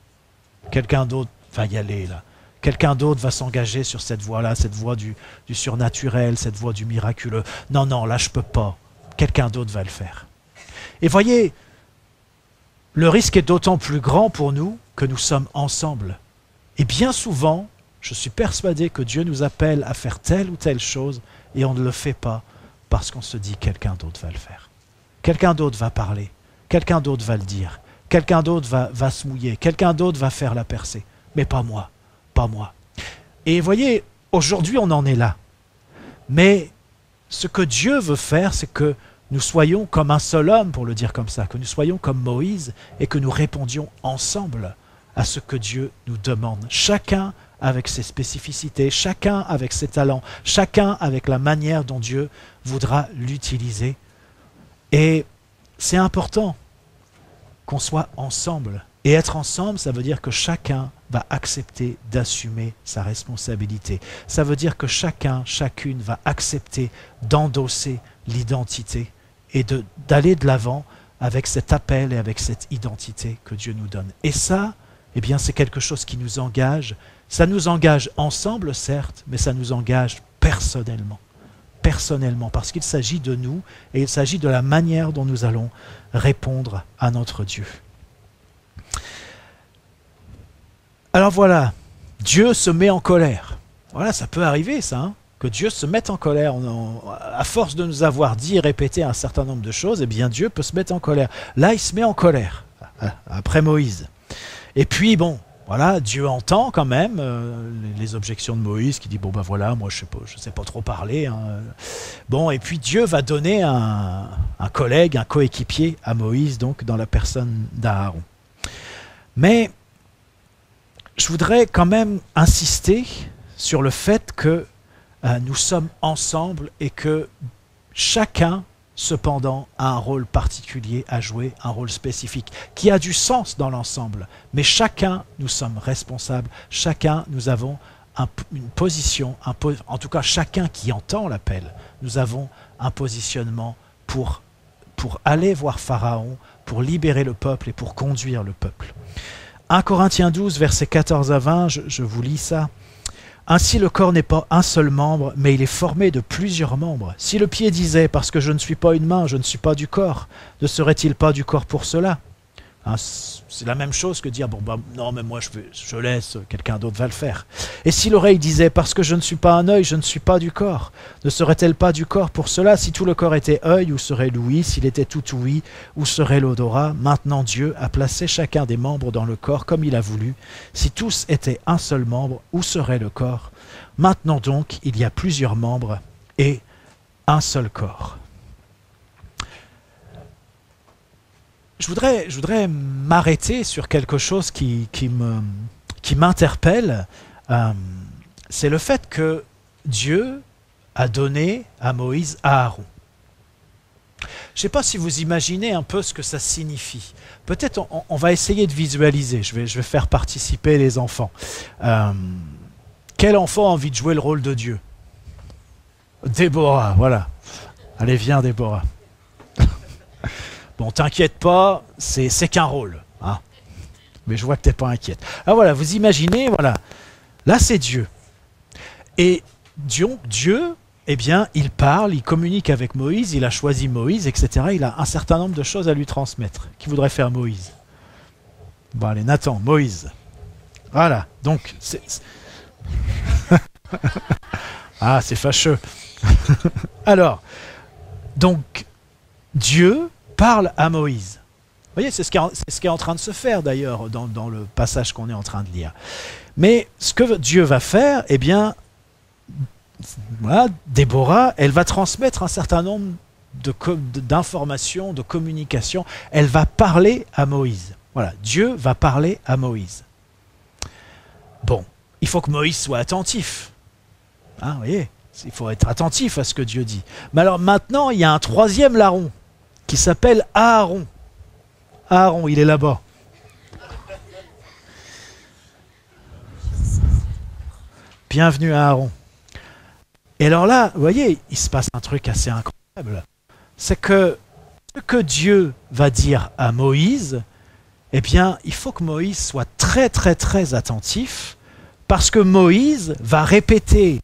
[SPEAKER 1] Quelqu'un d'autre va y aller là. Quelqu'un d'autre va s'engager sur cette voie-là, cette voie du surnaturel, cette voie du miraculeux. Non, non, là je peux pas. Quelqu'un d'autre va le faire. Et voyez, le risque est d'autant plus grand pour nous que nous sommes ensemble. Et bien souvent, je suis persuadé que Dieu nous appelle à faire telle ou telle chose et on ne le fait pas parce qu'on se dit quelqu'un d'autre va le faire. Quelqu'un d'autre va parler. Quelqu'un d'autre va le dire. Quelqu'un d'autre va se mouiller. Quelqu'un d'autre va faire la percée. Mais pas moi. Pas moi. Et voyez, aujourd'hui on en est là. Mais ce que Dieu veut faire, c'est que nous soyons comme un seul homme, pour le dire comme ça, que nous soyons comme Moïse et que nous répondions ensemble à ce que Dieu nous demande. Chacun avec ses spécificités, chacun avec ses talents, chacun avec la manière dont Dieu voudra l'utiliser. Et c'est important qu'on soit ensemble. Et être ensemble, ça veut dire que chacun va accepter d'assumer sa responsabilité. Ça veut dire que chacun, chacune va accepter d'endosser l'identité et d'aller de l'avant avec cet appel et avec cette identité que Dieu nous donne. Et ça, eh bien, c'est quelque chose qui nous engage. Ça nous engage ensemble, certes, mais ça nous engage personnellement. Personnellement, parce qu'il s'agit de nous et il s'agit de la manière dont nous allons répondre à notre Dieu. Alors voilà, Dieu se met en colère. Voilà, ça peut arriver ça, hein, que Dieu se mette en colère. À force de nous avoir dit et répété un certain nombre de choses, eh bien Dieu peut se mettre en colère. Là, il se met en colère, après Moïse. Et puis bon, voilà, Dieu entend quand même les objections de Moïse qui dit, bon ben voilà, moi je sais pas trop parler. Hein. Bon, et puis Dieu va donner un collègue, un coéquipier à Moïse, donc dans la personne d'Aaron. Mais je voudrais quand même insister sur le fait que nous sommes ensemble et que chacun, cependant, a un rôle particulier à jouer, un rôle spécifique, qui a du sens dans l'ensemble. Mais chacun, nous sommes responsables, chacun, nous avons une position, en tout cas chacun qui entend l'appel, nous avons un positionnement pour aller voir Pharaon, pour libérer le peuple et pour conduire le peuple. 1 Corinthiens 12, versets 14 à 20, je vous lis ça. « Ainsi le corps n'est pas un seul membre, mais il est formé de plusieurs membres. Si le pied disait « Parce que je ne suis pas une main, je ne suis pas du corps », ne serait-il pas du corps pour cela ? Hein, c'est la même chose que dire « Bon, bah, non, mais moi je laisse, quelqu'un d'autre va le faire. » Et si l'oreille disait « Parce que je ne suis pas un œil, je ne suis pas du corps », ne serait-elle pas du corps pour cela ? Si tout le corps était œil, où serait l'ouïe ? S'il était tout ouïe, où serait l'odorat ? Maintenant Dieu a placé chacun des membres dans le corps comme il a voulu. Si tous étaient un seul membre, où serait le corps ? Maintenant donc, il y a plusieurs membres et un seul corps. Je voudrais m'arrêter sur quelque chose qui m'interpelle. C'est le fait que Dieu a donné à Moïse Aaron. Je ne sais pas si vous imaginez un peu ce que ça signifie. Peut-être on va essayer de visualiser. Je vais faire participer les enfants. Quel enfant a envie de jouer le rôle de Dieu ? Déborah, voilà. Allez, viens Déborah. Bon, t'inquiète pas, c'est qu'un rôle. Hein. Mais je vois que t'es pas inquiète. Ah voilà, vous imaginez, voilà. Là, c'est Dieu. Et Dieu, eh bien, il parle, il communique avec Moïse, il a choisi Moïse, etc. Il a un certain nombre de choses à lui transmettre. Qui voudrait faire Moïse ? Bon, allez, Nathan, Moïse. Voilà, donc ah, c'est fâcheux. Alors, donc, Dieu parle à Moïse. Vous voyez, c'est ce qui est en train de se faire d'ailleurs dans le passage qu'on est en train de lire. Mais ce que Dieu va faire, eh bien, voilà, Déborah, elle va transmettre un certain nombre d'informations, de communications. Elle va parler à Moïse. Voilà, Dieu va parler à Moïse. Bon, il faut que Moïse soit attentif. Hein, vous voyez, il faut être attentif à ce que Dieu dit. Mais alors maintenant, il y a un troisième larron qui s'appelle Aaron. Aaron, il est là-bas. Bienvenue à Aaron. Et alors là, vous voyez, il se passe un truc assez incroyable. C'est que ce que Dieu va dire à Moïse, eh bien, il faut que Moïse soit très, très, très attentif, parce que Moïse va répéter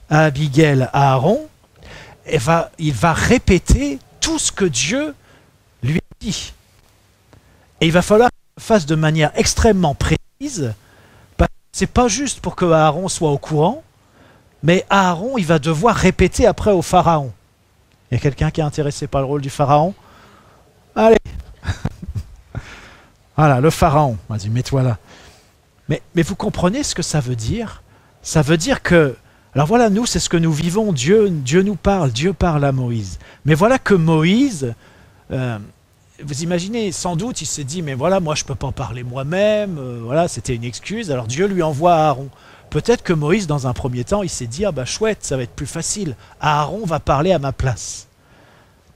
[SPEAKER 1] à Abigail, à Aaron, et il va répéter tout ce que Dieu lui a dit. Et il va falloir qu'il le fasse de manière extrêmement précise, parce que c'est pas juste pour que Aaron soit au courant, mais Aaron, il va devoir répéter après au pharaon. Il y a quelqu'un qui est intéressé par le rôle du pharaon? Allez. Voilà, le pharaon. Vas-y, mets-toi là. Mais vous comprenez ce que ça veut dire? Ça veut dire que... Alors voilà, nous, c'est ce que nous vivons. Dieu nous parle, Dieu parle à Moïse. Mais voilà que Moïse... vous imaginez, sans doute, il s'est dit, mais voilà, moi, je ne peux pas parler moi-même. Voilà, c'était une excuse. Alors Dieu lui envoie Aaron. Peut-être que Moïse, dans un premier temps, il s'est dit, ah bah chouette, ça va être plus facile. Aaron va parler à ma place.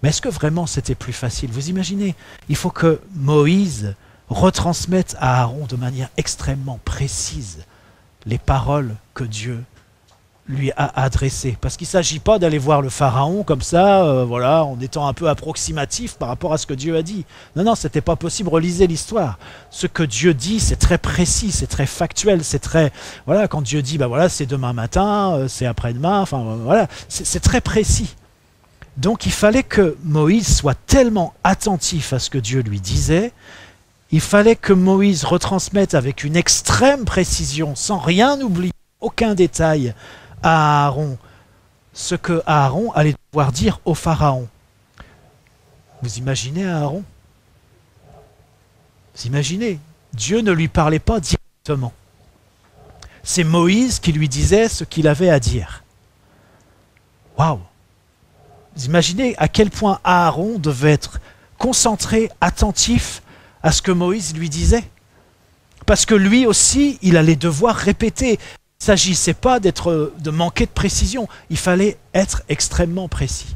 [SPEAKER 1] Mais est-ce que vraiment c'était plus facile? Vous imaginez, il faut que Moïse retransmette à Aaron de manière extrêmement précise les paroles que Dieu lui a adressées. Parce qu'il ne s'agit pas d'aller voir le pharaon comme ça, voilà, en étant un peu approximatif par rapport à ce que Dieu a dit. Non, non, ce n'était pas possible. Relisez l'histoire. Ce que Dieu dit, c'est très précis, c'est très factuel, c'est très... Voilà, quand Dieu dit, bah voilà, c'est demain matin, c'est après-demain, enfin voilà, c'est très précis. Donc il fallait que Moïse soit tellement attentif à ce que Dieu lui disait, il fallait que Moïse retransmette avec une extrême précision, sans rien oublier, aucun détail, à Aaron, ce que Aaron allait devoir dire au pharaon. Vous imaginez Aaron? Vous imaginez? Dieu ne lui parlait pas directement. C'est Moïse qui lui disait ce qu'il avait à dire. Waouh! Vous imaginez à quel point Aaron devait être concentré, attentif à ce que Moïse lui disait? Parce que lui aussi, il allait devoir répéter. Il ne s'agissait pas de manquer de précision, il fallait être extrêmement précis.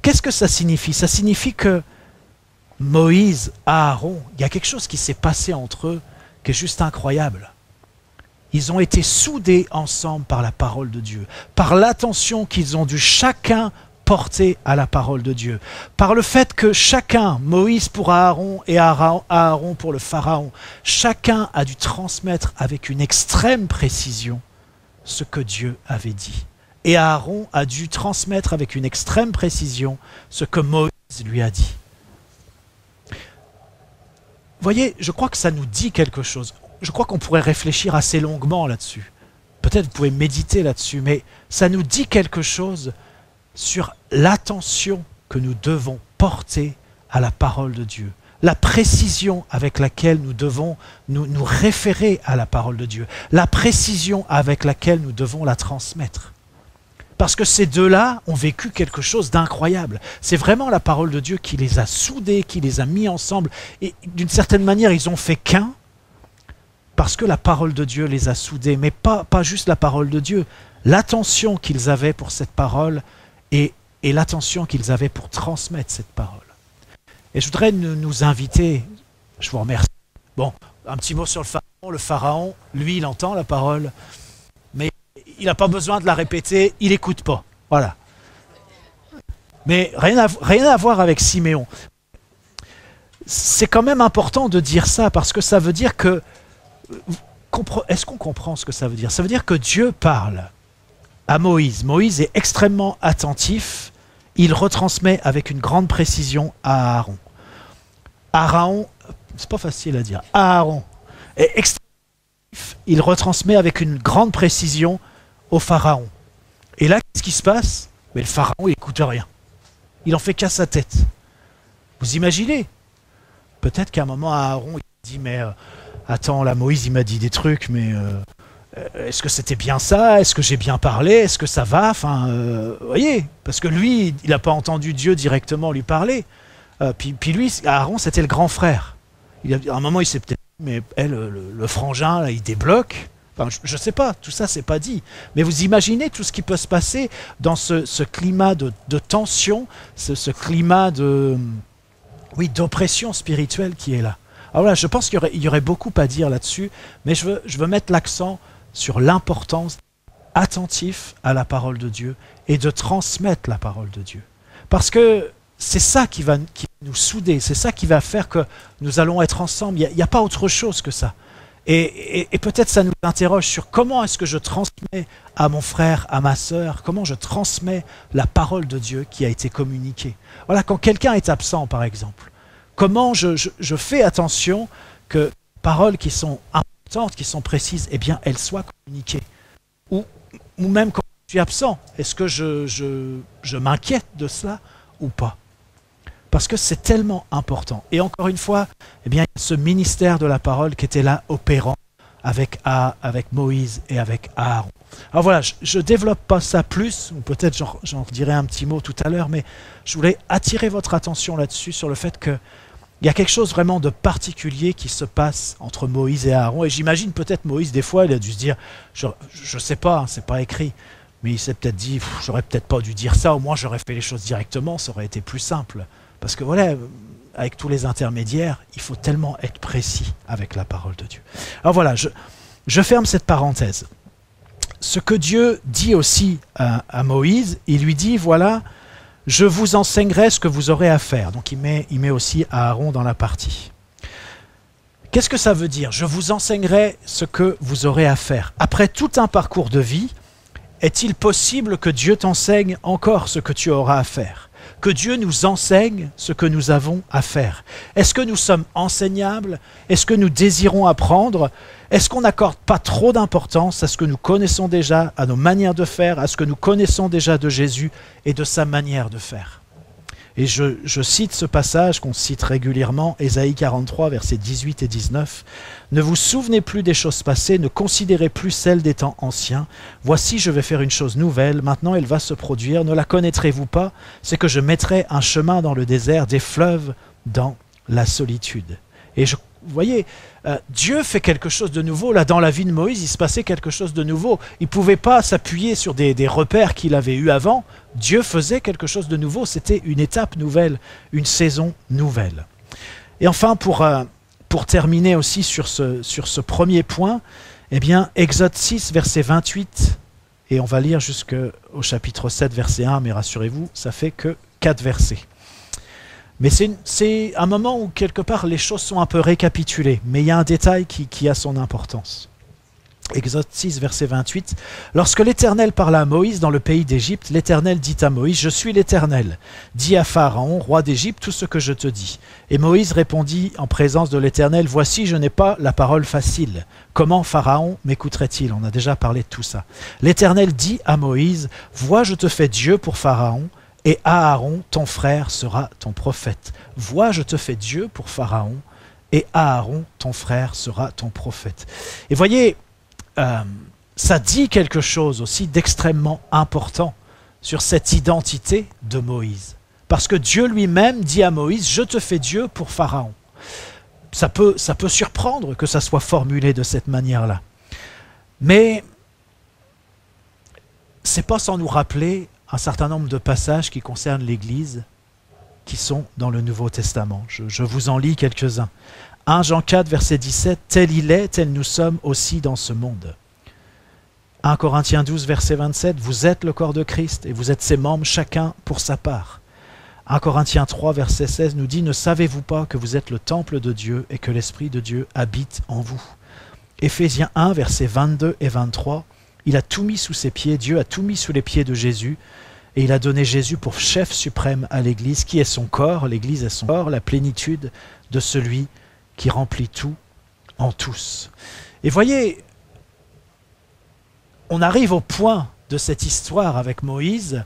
[SPEAKER 1] Qu'est-ce que ça signifie? Ça signifie que Moïse, Aaron, il y a quelque chose qui s'est passé entre eux qui est juste incroyable. Ils ont été soudés ensemble par la parole de Dieu, par l'attention qu'ils ont dû chacun porter à la parole de Dieu, par le fait que chacun, Moïse pour Aaron et Aaron pour le pharaon, chacun a dû transmettre avec une extrême précision ce que Dieu avait dit. Et Aaron a dû transmettre avec une extrême précision ce que Moïse lui a dit. Vous voyez, je crois que ça nous dit quelque chose. Je crois qu'on pourrait réfléchir assez longuement là-dessus. Peut-être vous pouvez méditer là-dessus, mais ça nous dit quelque chose sur l'attention que nous devons porter à la parole de Dieu, la précision avec laquelle nous devons nous référer à la parole de Dieu, la précision avec laquelle nous devons la transmettre. Parce que ces deux-là ont vécu quelque chose d'incroyable. C'est vraiment la parole de Dieu qui les a soudés, qui les a mis ensemble, et d'une certaine manière, ils ont fait qu'un, parce que la parole de Dieu les a soudés, mais pas juste la parole de Dieu, l'attention qu'ils avaient pour cette parole, et l'attention qu'ils avaient pour transmettre cette parole. Et je voudrais nous inviter, je vous remercie. Bon, un petit mot sur le pharaon. Le pharaon, lui, il entend la parole, mais il n'a pas besoin de la répéter, il n'écoute pas. Voilà. Mais rien à voir avec Siméon. C'est quand même important de dire ça, parce que ça veut dire que... Est-ce qu'on comprend ce que ça veut dire? Ça veut dire que Dieu parle à Moïse. Moïse est extrêmement attentif. Il retransmet avec une grande précision à Aaron. Aaron, c'est pas facile à dire. Aaron est extrêmement attentif. il retransmet avec une grande précision au Pharaon. Et là, qu'est-ce qui se passe? Mais le Pharaon, il n'écoute rien. Il en fait qu'à sa tête. Vous imaginez? Peut-être qu'à un moment, Aaron, il dit, mais attends, là, Moïse, il m'a dit des trucs, mais est-ce que c'était bien ça? Est-ce que j'ai bien parlé? Est-ce que ça va? Enfin, vous voyez, parce que lui, il n'a pas entendu Dieu directement lui parler. Puis lui, Aaron, c'était le grand frère. À un moment, il s'est peut-être dit, mais elle, le frangin, là, il débloque. Enfin, je ne sais pas, tout ça, c'est pas dit. Mais vous imaginez tout ce qui peut se passer dans ce climat de tension, ce climat d'oppression spirituelle qui est là. Alors voilà, je pense qu'il y aurait beaucoup à dire là-dessus, mais je veux mettre l'accent sur l'importance attentif à la parole de Dieu et de transmettre la parole de Dieu. Parce que c'est ça qui va nous souder, c'est ça qui va faire que nous allons être ensemble. Il n'y a pas autre chose que ça. Et peut-être ça nous interroge sur comment est-ce que je transmets à mon frère, à ma sœur, comment je transmets la parole de Dieu qui a été communiquée. Voilà, quand quelqu'un est absent, par exemple, comment je fais attention que les paroles qui sont importantes, qui sont précises, eh bien, elles soient communiquées. Ou même quand je suis absent, est-ce que je m'inquiète de cela ou pas? Parce que c'est tellement important. Et encore une fois, eh bien, ce ministère de la parole qui était là opérant avec Moïse et avec Aaron. Alors voilà, je ne développe pas ça plus, ou peut-être j'en dirai un petit mot tout à l'heure, mais je voulais attirer votre attention là-dessus, sur le fait qu'il y a quelque chose vraiment de particulier qui se passe entre Moïse et Aaron. Et j'imagine peut-être Moïse, des fois, il a dû se dire, je ne sais pas, hein, c'est pas écrit, mais il s'est peut-être dit, j'aurais peut-être pas dû dire ça, au moins j'aurais fait les choses directement, ça aurait été plus simple. Parce que voilà, avec tous les intermédiaires, il faut tellement être précis avec la parole de Dieu. Alors voilà, je ferme cette parenthèse. Ce que Dieu dit aussi à Moïse, il lui dit, voilà, je vous enseignerai ce que vous aurez à faire. Donc il met aussi Aaron dans la partie. Qu'est-ce que ça veut dire? Je vous enseignerai ce que vous aurez à faire. Après tout un parcours de vie, est-il possible que Dieu t'enseigne encore ce que tu auras à faire? Que Dieu nous enseigne ce que nous avons à faire. Est-ce que nous sommes enseignables? Est-ce que nous désirons apprendre? Est-ce qu'on n'accorde pas trop d'importance à ce que nous connaissons déjà, à nos manières de faire, à ce que nous connaissons déjà de Jésus et de sa manière de faire? Et je cite ce passage qu'on cite régulièrement, Ésaïe 43, versets 18 et 19. « Ne vous souvenez plus des choses passées, ne considérez plus celles des temps anciens. Voici, je vais faire une chose nouvelle, maintenant elle va se produire. Ne la connaîtrez-vous pas? C'est que je mettrai un chemin dans le désert, des fleuves dans la solitude. » Et vous voyez, Dieu fait quelque chose de nouveau. Là, dans la vie de Moïse, il se passait quelque chose de nouveau. Il ne pouvait pas s'appuyer sur des repères qu'il avait eus avant. Dieu faisait quelque chose de nouveau. C'était une étape nouvelle, une saison nouvelle. Et enfin, pour terminer aussi sur ce premier point, eh bien, Exode 6, verset 28, et on va lire jusqu'au chapitre 7, verset 1, mais rassurez-vous, ça fait que 4 versets. Mais c'est un moment où, quelque part, les choses sont un peu récapitulées. Mais il y a un détail qui a son importance. Exode 6, verset 28. « Lorsque l'Éternel parla à Moïse dans le pays d'Égypte, l'Éternel dit à Moïse, « Je suis l'Éternel. Dis à Pharaon, roi d'Égypte, tout ce que je te dis. » Et Moïse répondit en présence de l'Éternel, « Voici, je n'ai pas la parole facile. Comment Pharaon m'écouterait-il » On a déjà parlé de tout ça. L'Éternel dit à Moïse, « Vois, je te fais Dieu pour Pharaon. Et Aaron, ton frère, sera ton prophète. Vois, je te fais Dieu pour Pharaon, et Aaron, ton frère, sera ton prophète. » Et voyez, ça dit quelque chose aussi d'extrêmement important sur cette identité de Moïse. Parce que Dieu lui-même dit à Moïse, « Je te fais Dieu pour Pharaon. » Ça peut surprendre que ça soit formulé de cette manière-là. Mais c'est pas sans nous rappeler un certain nombre de passages qui concernent l'Église qui sont dans le Nouveau Testament. Je vous en lis quelques-uns. 1 Jean 4, verset 17, « Tel il est, tel nous sommes aussi dans ce monde. » 1 Corinthiens 12, verset 27, « Vous êtes le corps de Christ et vous êtes ses membres, chacun pour sa part. » 1 Corinthiens 3, verset 16 nous dit « Ne savez-vous pas que vous êtes le temple de Dieu et que l'Esprit de Dieu habite en vous ?» Éphésiens 1, versets 22 et 23, « Il a tout mis sous ses pieds, Dieu a tout mis sous les pieds de Jésus, et il a donné Jésus pour chef suprême à l'Église, qui est son corps, l'Église est son corps, la plénitude de celui qui remplit tout en tous. » Et voyez, on arrive au point de cette histoire avec Moïse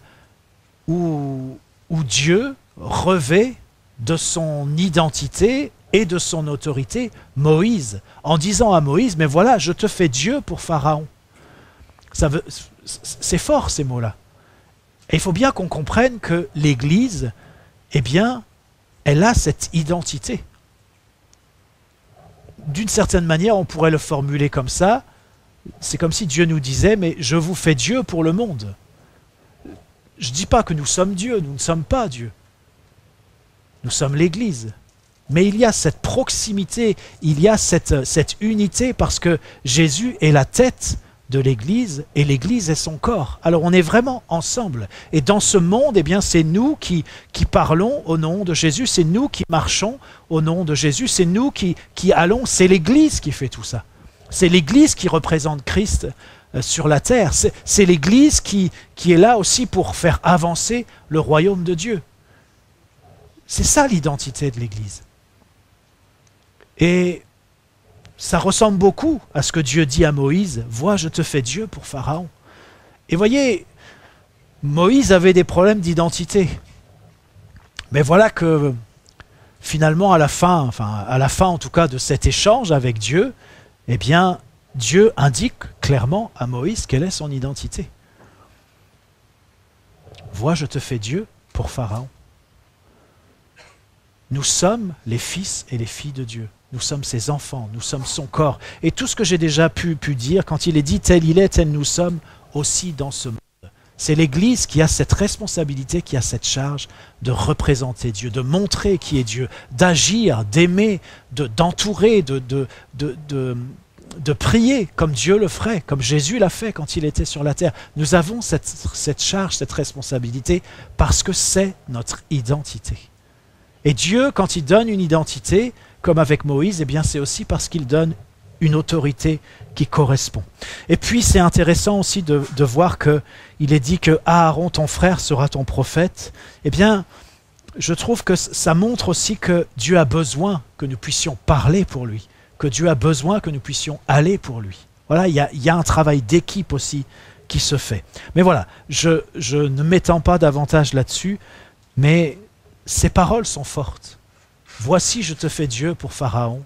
[SPEAKER 1] où Dieu revêt de son identité et de son autorité Moïse, en disant à Moïse, mais voilà, je te fais Dieu pour Pharaon. C'est fort ces mots-là. Et il faut bien qu'on comprenne que l'Église, eh bien, elle a cette identité. D'une certaine manière, on pourrait le formuler comme ça. C'est comme si Dieu nous disait, mais je vous fais Dieu pour le monde. Je ne dis pas que nous sommes Dieu, nous ne sommes pas Dieu. Nous sommes l'Église. Mais il y a cette proximité, il y a cette unité parce que Jésus est la tête de l'Église et l'Église est son corps. Alors on est vraiment ensemble. Et dans ce monde, eh bien, c'est nous qui parlons au nom de Jésus, c'est nous qui marchons au nom de Jésus, c'est nous qui allons, c'est l'Église qui fait tout ça. C'est l'Église qui représente Christ sur la terre. C'est l'Église qui est là aussi pour faire avancer le royaume de Dieu. C'est ça l'identité de l'Église. Et ça ressemble beaucoup à ce que Dieu dit à Moïse, « Vois, je te fais Dieu pour Pharaon. » Et voyez, Moïse avait des problèmes d'identité. Mais voilà que finalement, à la fin en tout cas de cet échange avec Dieu, eh bien, Dieu indique clairement à Moïse quelle est son identité. « Vois, je te fais Dieu pour Pharaon. » Nous sommes les fils et les filles de Dieu. Nous sommes ses enfants, nous sommes son corps. Et tout ce que j'ai déjà pu dire, quand il est dit tel il est, tel nous sommes, aussi dans ce monde. C'est l'Église qui a cette responsabilité, qui a cette charge de représenter Dieu, de montrer qui est Dieu, d'agir, d'aimer, d'entourer, de prier comme Dieu le ferait, comme Jésus l'a fait quand il était sur la terre. Nous avons cette charge, cette responsabilité, parce que c'est notre identité. Et Dieu, quand il donne une identité, comme avec Moïse, eh bien c'est aussi parce qu'il donne une autorité qui correspond. Et puis c'est intéressant aussi de voir qu'il est dit que Aaron, ton frère, sera ton prophète. Eh bien, je trouve que ça montre aussi que Dieu a besoin que nous puissions parler pour lui, que Dieu a besoin que nous puissions aller pour lui. Voilà, il y a un travail d'équipe aussi qui se fait. Mais voilà, je ne m'étends pas davantage là-dessus, mais ces paroles sont fortes. Voici, je te fais Dieu pour Pharaon,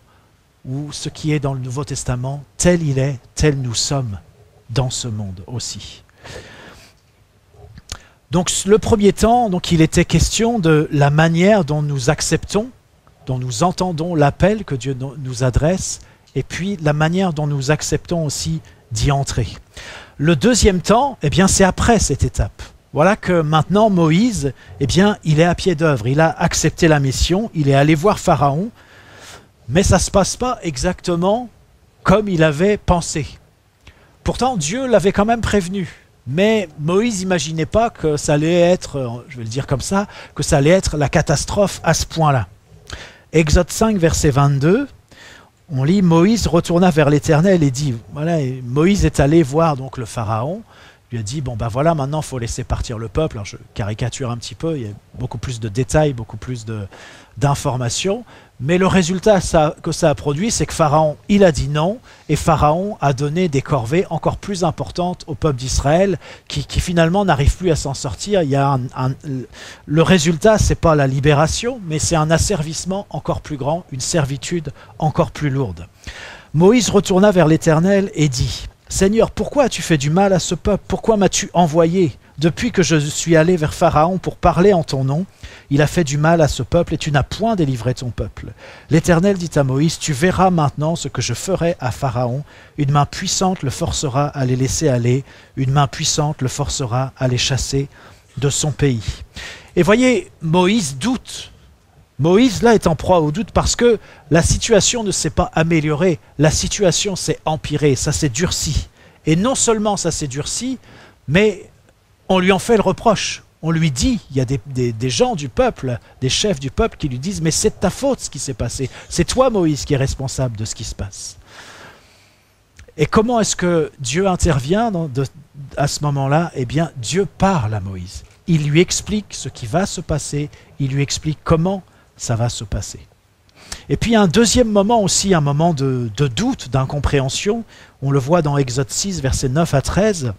[SPEAKER 1] ou ce qui est dans le Nouveau Testament, tel il est, tel nous sommes dans ce monde aussi. Donc le premier temps, il était question de la manière dont nous acceptons, dont nous entendons l'appel que Dieu nous adresse, et puis la manière dont nous acceptons aussi d'y entrer. Le deuxième temps, eh bien, c'est après cette étape. Voilà que maintenant Moïse, eh bien, il est à pied d'œuvre, il a accepté la mission, il est allé voir Pharaon, mais ça ne se passe pas exactement comme il avait pensé. Pourtant, Dieu l'avait quand même prévenu, mais Moïse n'imaginait pas que ça allait être, je vais le dire comme ça, que ça allait être la catastrophe à ce point-là. Exode 5, verset 22, on lit « Moïse retourna vers l'Éternel et dit » voilà, et Moïse est allé voir donc le Pharaon, lui a dit, bon ben voilà, maintenant il faut laisser partir le peuple. Alors je caricature un petit peu, il y a beaucoup plus de détails, beaucoup plus d'informations. Mais le résultat que ça a produit, c'est que Pharaon, il a dit non, et Pharaon a donné des corvées encore plus importantes au peuple d'Israël, qui finalement n'arrive plus à s'en sortir. Il y a le résultat, c'est pas la libération, mais c'est un asservissement encore plus grand, une servitude encore plus lourde. Moïse retourna vers l'Éternel et dit, « Seigneur, pourquoi as-tu fait du mal à ce peuple? Pourquoi m'as-tu envoyé? Depuis que je suis allé vers Pharaon pour parler en ton nom, il a fait du mal à ce peuple et tu n'as point délivré ton peuple. L'Éternel dit à Moïse, tu verras maintenant ce que je ferai à Pharaon. Une main puissante le forcera à les laisser aller, une main puissante le forcera à les chasser de son pays. » Et voyez, Moïse doute. Moïse, là, est en proie au doute parce que la situation ne s'est pas améliorée, la situation s'est empirée, ça s'est durci. Et non seulement ça s'est durci, mais on lui en fait le reproche. On lui dit, il y a des gens du peuple, des chefs du peuple qui lui disent « Mais c'est de ta faute ce qui s'est passé, c'est toi Moïse qui est responsable de ce qui se passe. » Et comment est-ce que Dieu intervient à ce moment-là? Eh bien, Dieu parle à Moïse. Il lui explique ce qui va se passer, il lui explique comment ça va se passer. Et puis un deuxième moment aussi, un moment de doute, d'incompréhension, On le voit dans Exode 6, versets 9 à 13.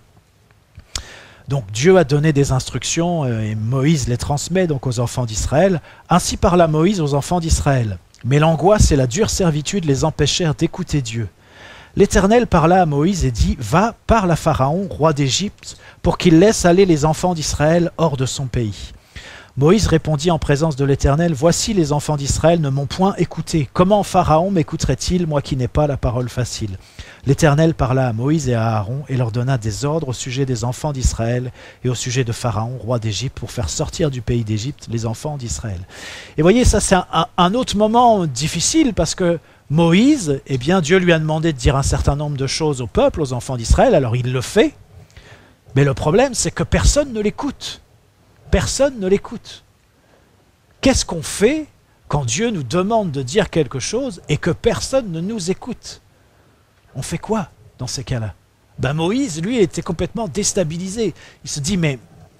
[SPEAKER 1] Donc Dieu a donné des instructions et Moïse les transmet donc aux enfants d'Israël. Ainsi parla Moïse aux enfants d'Israël. Mais l'angoisse et la dure servitude les empêchèrent d'écouter Dieu. L'Éternel parla à Moïse et dit « Va, parle à Pharaon, roi d'Égypte, pour qu'il laisse aller les enfants d'Israël hors de son pays. » Moïse répondit en présence de l'Éternel, « Voici les enfants d'Israël ne m'ont point écouté. Comment Pharaon m'écouterait-il, moi qui n'ai pas la parole facile ?» L'Éternel parla à Moïse et à Aaron et leur donna des ordres au sujet des enfants d'Israël et au sujet de Pharaon, roi d'Égypte, pour faire sortir du pays d'Égypte les enfants d'Israël. Et voyez, ça c'est un autre moment difficile parce que Moïse, eh bien Dieu lui a demandé de dire un certain nombre de choses au peuple, aux enfants d'Israël, alors il le fait, mais le problème c'est que personne ne l'écoute. Personne ne l'écoute. Qu'est-ce qu'on fait quand Dieu nous demande de dire quelque chose et que personne ne nous écoute? On fait quoi dans ces cas-là? Moïse, lui, était complètement déstabilisé. Il se dit, mais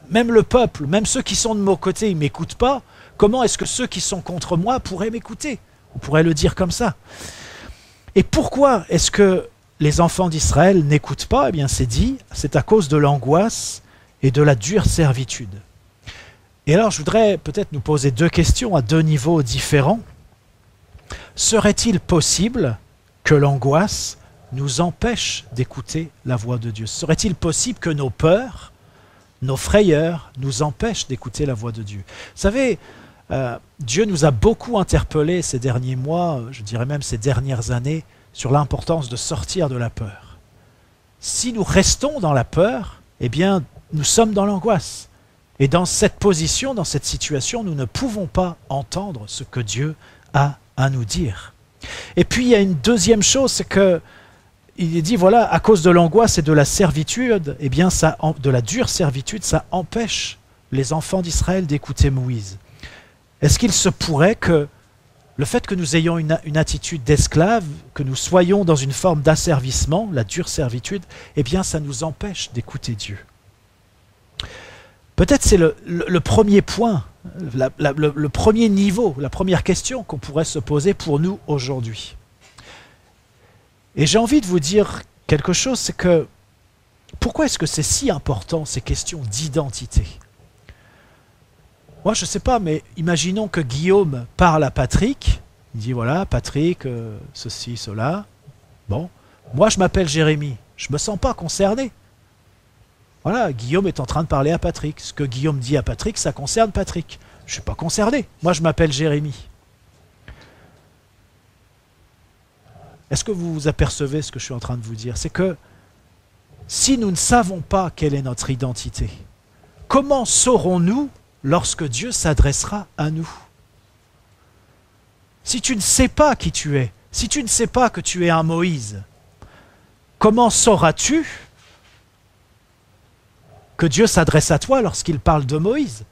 [SPEAKER 1] même le peuple, même ceux qui sont de mon côté, ils ne m'écoutent pas. Comment est-ce que ceux qui sont contre moi pourraient m'écouter? On pourrait le dire comme ça. Et pourquoi est-ce que les enfants d'Israël n'écoutent pas? Eh bien, c'est dit, c'est à cause de l'angoisse et de la dure servitude. Et alors, je voudrais peut-être nous poser deux questions à deux niveaux différents. Serait-il possible que l'angoisse nous empêche d'écouter la voix de Dieu? Serait-il possible que nos peurs, nos frayeurs nous empêchent d'écouter la voix de Dieu? Vous savez, Dieu nous a beaucoup interpellés ces derniers mois, je dirais même ces dernières années, sur l'importance de sortir de la peur. Si nous restons dans la peur, eh bien, nous sommes dans l'angoisse. Et dans cette position, dans cette situation, nous ne pouvons pas entendre ce que Dieu a à nous dire. Et puis, il y a une deuxième chose, c'est que il est dit, voilà, à cause de l'angoisse et de la servitude, eh bien, de la dure servitude, ça empêche les enfants d'Israël d'écouter Moïse. Est-ce qu'il se pourrait que le fait que nous ayons une attitude d'esclave, que nous soyons dans une forme d'asservissement, la dure servitude, eh bien, ça nous empêche d'écouter Dieu? Peut-être c'est le premier point, le premier niveau, la première question qu'on pourrait se poser pour nous aujourd'hui. Et j'ai envie de vous dire quelque chose, c'est que pourquoi est-ce que c'est si important ces questions d'identité? Moi je ne sais pas, mais imaginons que Guillaume parle à Patrick, il dit voilà Patrick, ceci, cela, bon, moi je m'appelle Jérémie, je ne me sens pas concerné. Voilà, Guillaume est en train de parler à Patrick. Ce que Guillaume dit à Patrick, ça concerne Patrick. Je ne suis pas concerné. Moi, je m'appelle Jérémie. Est-ce que vous vous apercevez ce que je suis en train de vous dire? C'est que si nous ne savons pas quelle est notre identité, comment saurons-nous lorsque Dieu s'adressera à nous? Si tu ne sais pas qui tu es, si tu ne sais pas que tu es un Moïse, comment sauras-tu que Dieu s'adresse à toi lorsqu'il parle de Moïse?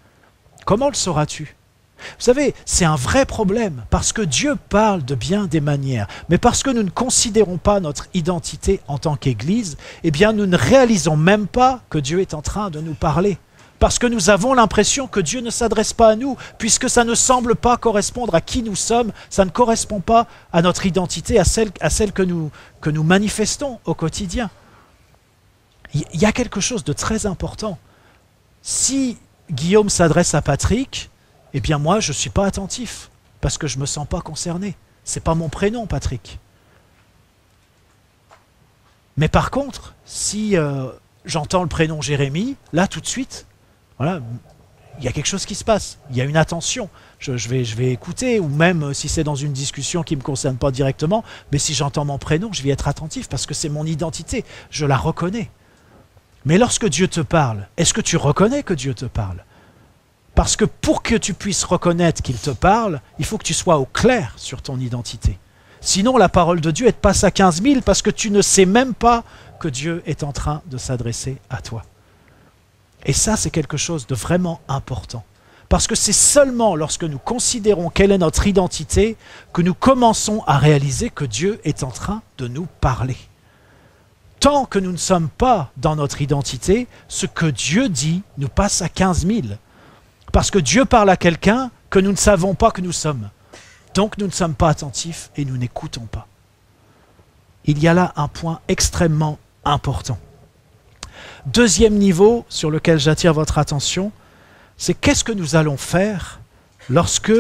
[SPEAKER 1] Comment le sauras-tu? Vous savez, c'est un vrai problème, parce que Dieu parle de bien des manières, mais parce que nous ne considérons pas notre identité en tant qu'Église, eh bien nous ne réalisons même pas que Dieu est en train de nous parler. Parce que nous avons l'impression que Dieu ne s'adresse pas à nous, puisque ça ne semble pas correspondre à qui nous sommes, ça ne correspond pas à notre identité, à celle que nous manifestons au quotidien. Il y a quelque chose de très important. Si Guillaume s'adresse à Patrick, eh bien moi je ne suis pas attentif, parce que je ne me sens pas concerné. Ce n'est pas mon prénom, Patrick. Mais par contre, si j'entends le prénom Jérémie, là tout de suite, voilà, il y a quelque chose qui se passe, il y a une attention. Je vais écouter, ou même si c'est dans une discussion qui ne me concerne pas directement, mais si j'entends mon prénom, je vais être attentif, parce que c'est mon identité, je la reconnais. Mais lorsque Dieu te parle, est-ce que tu reconnais que Dieu te parle? Parce que pour que tu puisses reconnaître qu'il te parle, il faut que tu sois au clair sur ton identité. Sinon, la parole de Dieu, elle te passe à 15 000 parce que tu ne sais même pas que Dieu est en train de s'adresser à toi. Et ça, c'est quelque chose de vraiment important. Parce que c'est seulement lorsque nous considérons quelle est notre identité que nous commençons à réaliser que Dieu est en train de nous parler. Tant que nous ne sommes pas dans notre identité, ce que Dieu dit nous passe à 15 000. Parce que Dieu parle à quelqu'un que nous ne savons pas que nous sommes. Donc nous ne sommes pas attentifs et nous n'écoutons pas. il y a là un point extrêmement important. Deuxième niveau sur lequel j'attire votre attention, c'est qu'est-ce que nous allons faire lorsque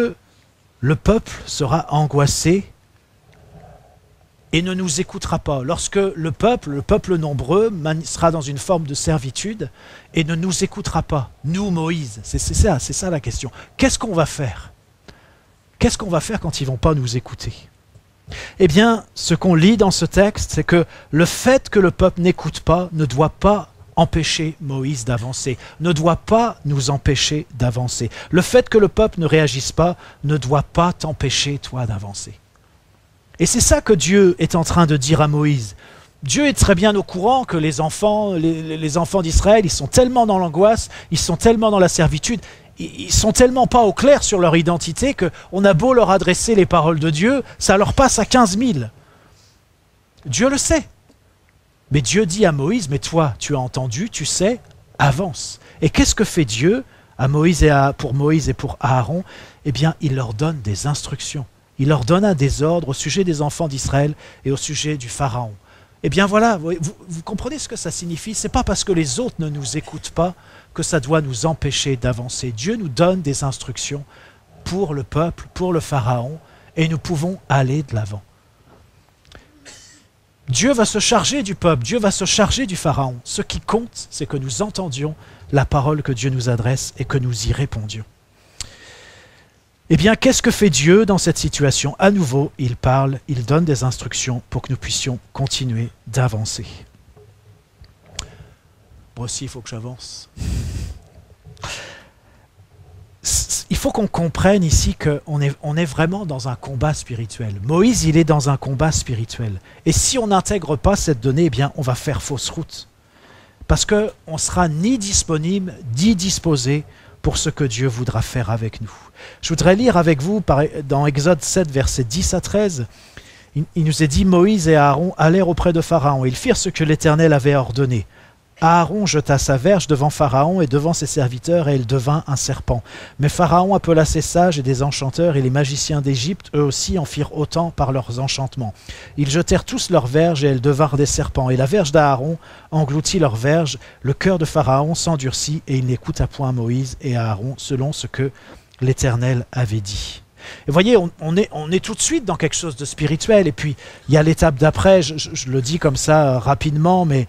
[SPEAKER 1] le peuple sera angoissé et ne nous écoutera pas, lorsque le peuple nombreux, sera dans une forme de servitude et ne nous écoutera pas. Nous, Moïse, c'est ça la question. Qu'est-ce qu'on va faire? Qu'est-ce qu'on va faire quand ils ne vont pas nous écouter? Eh bien, ce qu'on lit dans ce texte, c'est que le fait que le peuple n'écoute pas ne doit pas empêcher Moïse d'avancer, ne doit pas nous empêcher d'avancer. Le fait que le peuple ne réagisse pas ne doit pas t'empêcher, toi, d'avancer. Et c'est ça que Dieu est en train de dire à Moïse. Dieu est très bien au courant que les enfants d'Israël, ils sont tellement dans l'angoisse, ils sont tellement dans la servitude, ils sont tellement pas au clair sur leur identité qu'on a beau leur adresser les paroles de Dieu, ça leur passe à 15 000. Dieu le sait. Mais Dieu dit à Moïse, mais toi, tu as entendu, tu sais, avance. Et qu'est-ce que fait Dieu pour Moïse et pour Aaron? Eh bien, il leur donne des instructions. Il leur donna des ordres au sujet des enfants d'Israël et au sujet du Pharaon. Eh bien voilà, vous comprenez ce que ça signifie? Ce n'est pas parce que les autres ne nous écoutent pas que ça doit nous empêcher d'avancer. Dieu nous donne des instructions pour le peuple, pour le Pharaon, et nous pouvons aller de l'avant. Dieu va se charger du peuple, Dieu va se charger du Pharaon. Ce qui compte, c'est que nous entendions la parole que Dieu nous adresse et que nous y répondions. Eh bien, qu'est-ce que fait Dieu dans cette situation? À nouveau, il parle, il donne des instructions pour que nous puissions continuer d'avancer. Moi aussi, il faut que j'avance. Il faut qu'on comprenne ici qu'on est vraiment dans un combat spirituel. Moïse, il est dans un combat spirituel. Et si on n'intègre pas cette donnée, eh bien, on va faire fausse route. Parce qu'on ne sera ni disponible, ni disposé pour ce que Dieu voudra faire avec nous. Je voudrais lire avec vous dans Exode 7, versets 10 à 13. Il nous est dit, Moïse et Aaron allèrent auprès de Pharaon. Ils firent ce que l'Éternel avait ordonné. Aaron jeta sa verge devant Pharaon et devant ses serviteurs, et elle devint un serpent. Mais Pharaon appela ses sages et des enchanteurs, et les magiciens d'Égypte, eux aussi, en firent autant par leurs enchantements. Ils jetèrent tous leurs verges, et elles devinrent des serpents. Et la verge d'Aaron engloutit leurs verges. Le cœur de Pharaon s'endurcit, et il n'écouta point Moïse et Aaron, selon ce que l'Éternel avait dit. Et vous voyez, on est tout de suite dans quelque chose de spirituel. Et puis, il y a l'étape d'après, je le dis comme ça rapidement, mais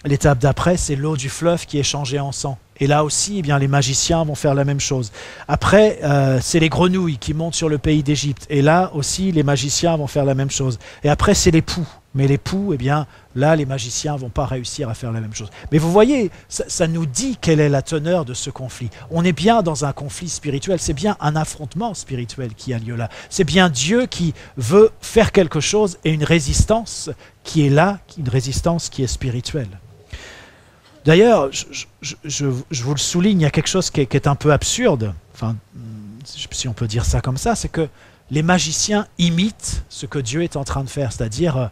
[SPEAKER 1] l'étape d'après, c'est l'eau du fleuve qui est changée en sang. Et là aussi, eh bien, les magiciens vont faire la même chose. Après, c'est les grenouilles qui montent sur le pays d'Égypte. Et là aussi, les magiciens vont faire la même chose. Et après, c'est les poux. Mais les poux, eh bien, là, les magiciens ne vont pas réussir à faire la même chose. Mais vous voyez, ça nous dit quelle est la teneur de ce conflit. On est bien dans un conflit spirituel. C'est bien un affrontement spirituel qui a lieu là. C'est bien Dieu qui veut faire quelque chose et une résistance qui est là, une résistance qui est spirituelle. D'ailleurs, je vous le souligne, il y a quelque chose qui est un peu absurde, enfin, si on peut dire ça comme ça, c'est que les magiciens imitent ce que Dieu est en train de faire, c'est-à-dire,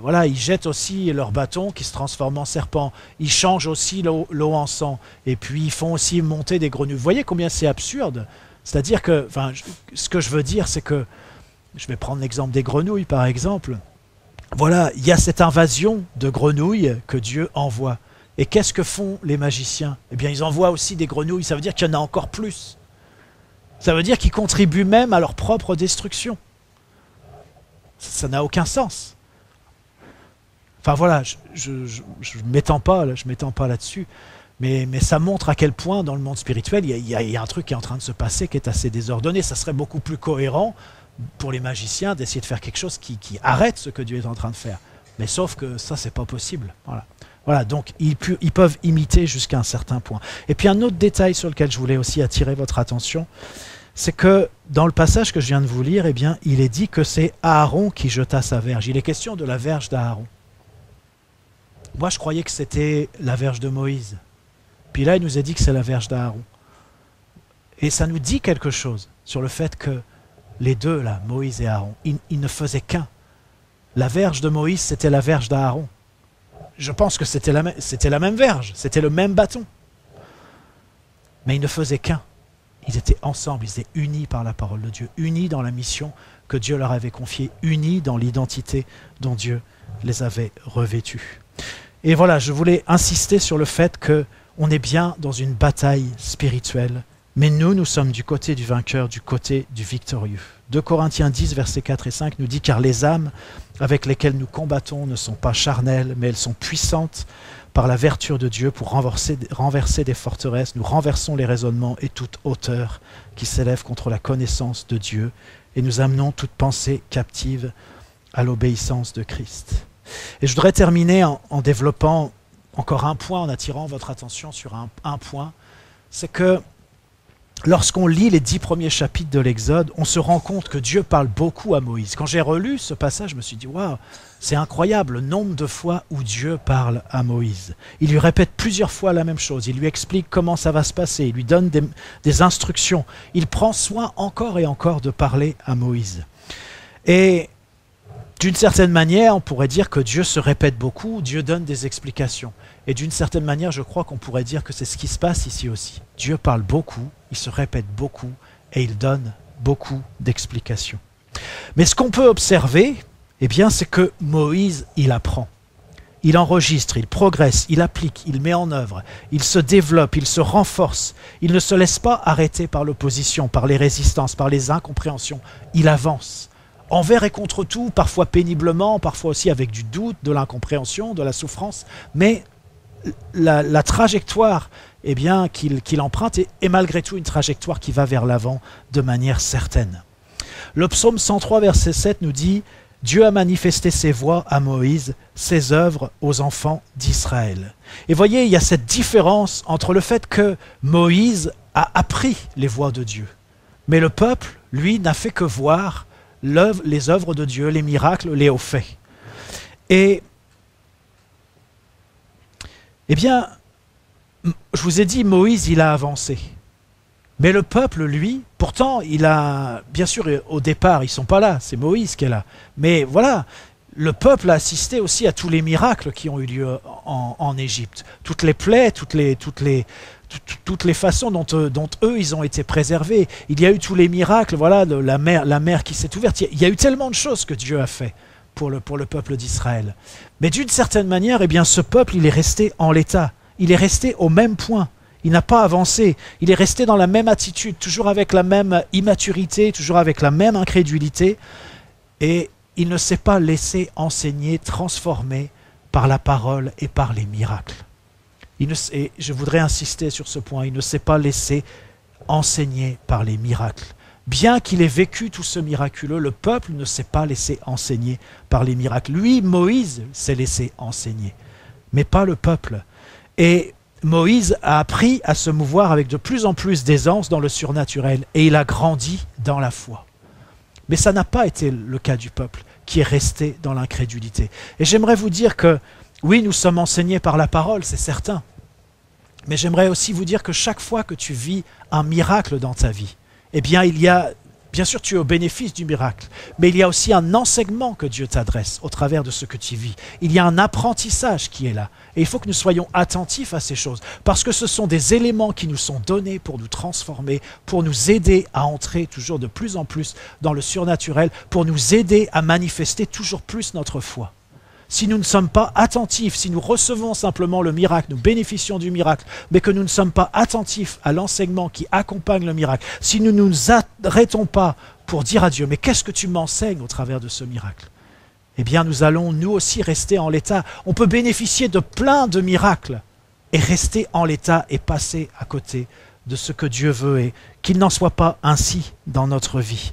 [SPEAKER 1] voilà, ils jettent aussi leur bâton qui se transforme en serpent, ils changent aussi l'eau en sang, et puis ils font aussi monter des grenouilles. Vous voyez combien c'est absurde? C'est-à-dire que, enfin, ce que je veux dire, c'est que, je vais prendre l'exemple des grenouilles par exemple, voilà, il y a cette invasion de grenouilles que Dieu envoie. Et qu'est-ce que font les magiciens? Eh bien, ils envoient aussi des grenouilles, ça veut dire qu'il y en a encore plus. Ça veut dire qu'ils contribuent même à leur propre destruction. Ça n'a aucun sens. Enfin voilà, je ne m'étends pas là-dessus, mais ça montre à quel point dans le monde spirituel, il y a un truc qui est en train de se passer qui est assez désordonné. Ça serait beaucoup plus cohérent pour les magiciens d'essayer de faire quelque chose qui arrête ce que Dieu est en train de faire. Mais sauf que ça, c'est pas possible. Voilà, donc ils peuvent imiter jusqu'à un certain point. Et puis un autre détail sur lequel je voulais aussi attirer votre attention, c'est que dans le passage que je viens de vous lire, eh bien, il est dit que c'est Aaron qui jeta sa verge. Il est question de la verge d'Aaron. Moi, je croyais que c'était la verge de Moïse. Puis là, il nous a dit que c'est la verge d'Aaron. Et ça nous dit quelque chose sur le fait que les deux, là, Moïse et Aaron, ils ne faisaient qu'un. La verge de Moïse, c'était la verge d'Aaron. Je pense que c'était la même verge, c'était le même bâton. Mais ils ne faisaient qu'un. Ils étaient ensemble, ils étaient unis par la parole de Dieu, unis dans la mission que Dieu leur avait confiées, unies dans l'identité dont Dieu les avait revêtues. Et voilà, je voulais insister sur le fait qu'on est bien dans une bataille spirituelle, mais nous sommes du côté du vainqueur, du côté du victorieux. 2 Corinthiens 10, versets 4 et 5 nous dit « Car les âmes avec lesquelles nous combattons ne sont pas charnelles, mais elles sont puissantes par la vertu de Dieu pour renverser des forteresses. Nous renversons les raisonnements et toute hauteur qui s'élève contre la connaissance de Dieu, et nous amenons toute pensée captive à l'obéissance de Christ. » Et je voudrais terminer en développant encore un point, en attirant votre attention sur un point, c'est que lorsqu'on lit les 10 premiers chapitres de l'Exode, on se rend compte que Dieu parle beaucoup à Moïse. Quand j'ai relu ce passage, je me suis dit « Waouh, c'est incroyable le nombre de fois où Dieu parle à Moïse. » Il lui répète plusieurs fois la même chose, il lui explique comment ça va se passer, il lui donne des instructions. Il prend soin encore et encore de parler à Moïse. Et d'une certaine manière, on pourrait dire que Dieu se répète beaucoup, Dieu donne des explications. Et d'une certaine manière, je crois qu'on pourrait dire que c'est ce qui se passe ici aussi. Dieu parle beaucoup, il se répète beaucoup et il donne beaucoup d'explications. Mais ce qu'on peut observer, eh bien, c'est que Moïse, il apprend. Il enregistre, il progresse, il applique, il met en œuvre, il se développe, il se renforce. Il ne se laisse pas arrêter par l'opposition, par les résistances, par les incompréhensions. Il avance. Envers et contre tout, parfois péniblement, parfois aussi avec du doute, de l'incompréhension, de la souffrance, mais la trajectoire eh bien, qu'il emprunte est malgré tout une trajectoire qui va vers l'avant de manière certaine. Le psaume 103, verset 7 nous dit « Dieu a manifesté ses voies à Moïse, ses œuvres aux enfants d'Israël. » Et voyez, il y a cette différence entre le fait que Moïse a appris les voies de Dieu, mais le peuple, lui, n'a fait que voir les œuvres de Dieu, les miracles, les hauts faits. Et, eh bien, je vous ai dit, Moïse, il a avancé. Mais le peuple, lui, pourtant, il a, bien sûr, au départ, ils ne sont pas là, c'est Moïse qui est là. Mais voilà, le peuple a assisté aussi à tous les miracles qui ont eu lieu en Égypte. Toutes les plaies, toutes les façons dont eux, ils ont été préservés. Il y a eu tous les miracles, voilà, la mer qui s'est ouverte. Il y a eu tellement de choses que Dieu a fait pour le peuple d'Israël. Mais d'une certaine manière, eh bien, ce peuple, il est resté en l'état. Il est resté au même point. Il n'a pas avancé. Il est resté dans la même attitude, toujours avec la même immaturité, toujours avec la même incrédulité. Et il ne s'est pas laissé enseigner, transformer par la parole et par les miracles. Et je voudrais insister sur ce point, il ne s'est pas laissé enseigner par les miracles. Bien qu'il ait vécu tout ce miraculeux, le peuple ne s'est pas laissé enseigner par les miracles. Lui, Moïse, s'est laissé enseigner, mais pas le peuple. Et Moïse a appris à se mouvoir avec de plus en plus d'aisance dans le surnaturel, et il a grandi dans la foi. Mais ça n'a pas été le cas du peuple, qui est resté dans l'incrédulité. Et j'aimerais vous dire que, oui, nous sommes enseignés par la parole, c'est certain. Mais j'aimerais aussi vous dire que chaque fois que tu vis un miracle dans ta vie, eh bien, il y a, bien sûr, tu es au bénéfice du miracle, mais il y a aussi un enseignement que Dieu t'adresse au travers de ce que tu vis. Il y a un apprentissage qui est là. Et il faut que nous soyons attentifs à ces choses, parce que ce sont des éléments qui nous sont donnés pour nous transformer, pour nous aider à entrer toujours de plus en plus dans le surnaturel, pour nous aider à manifester toujours plus notre foi. Si nous ne sommes pas attentifs, si nous recevons simplement le miracle, nous bénéficions du miracle, mais que nous ne sommes pas attentifs à l'enseignement qui accompagne le miracle, si nous ne nous arrêtons pas pour dire à Dieu, mais qu'est-ce que tu m'enseignes au travers de ce miracle? Eh bien, nous allons nous aussi rester en l'état. On peut bénéficier de plein de miracles et rester en l'état et passer à côté de ce que Dieu veut et qu'il n'en soit pas ainsi dans notre vie.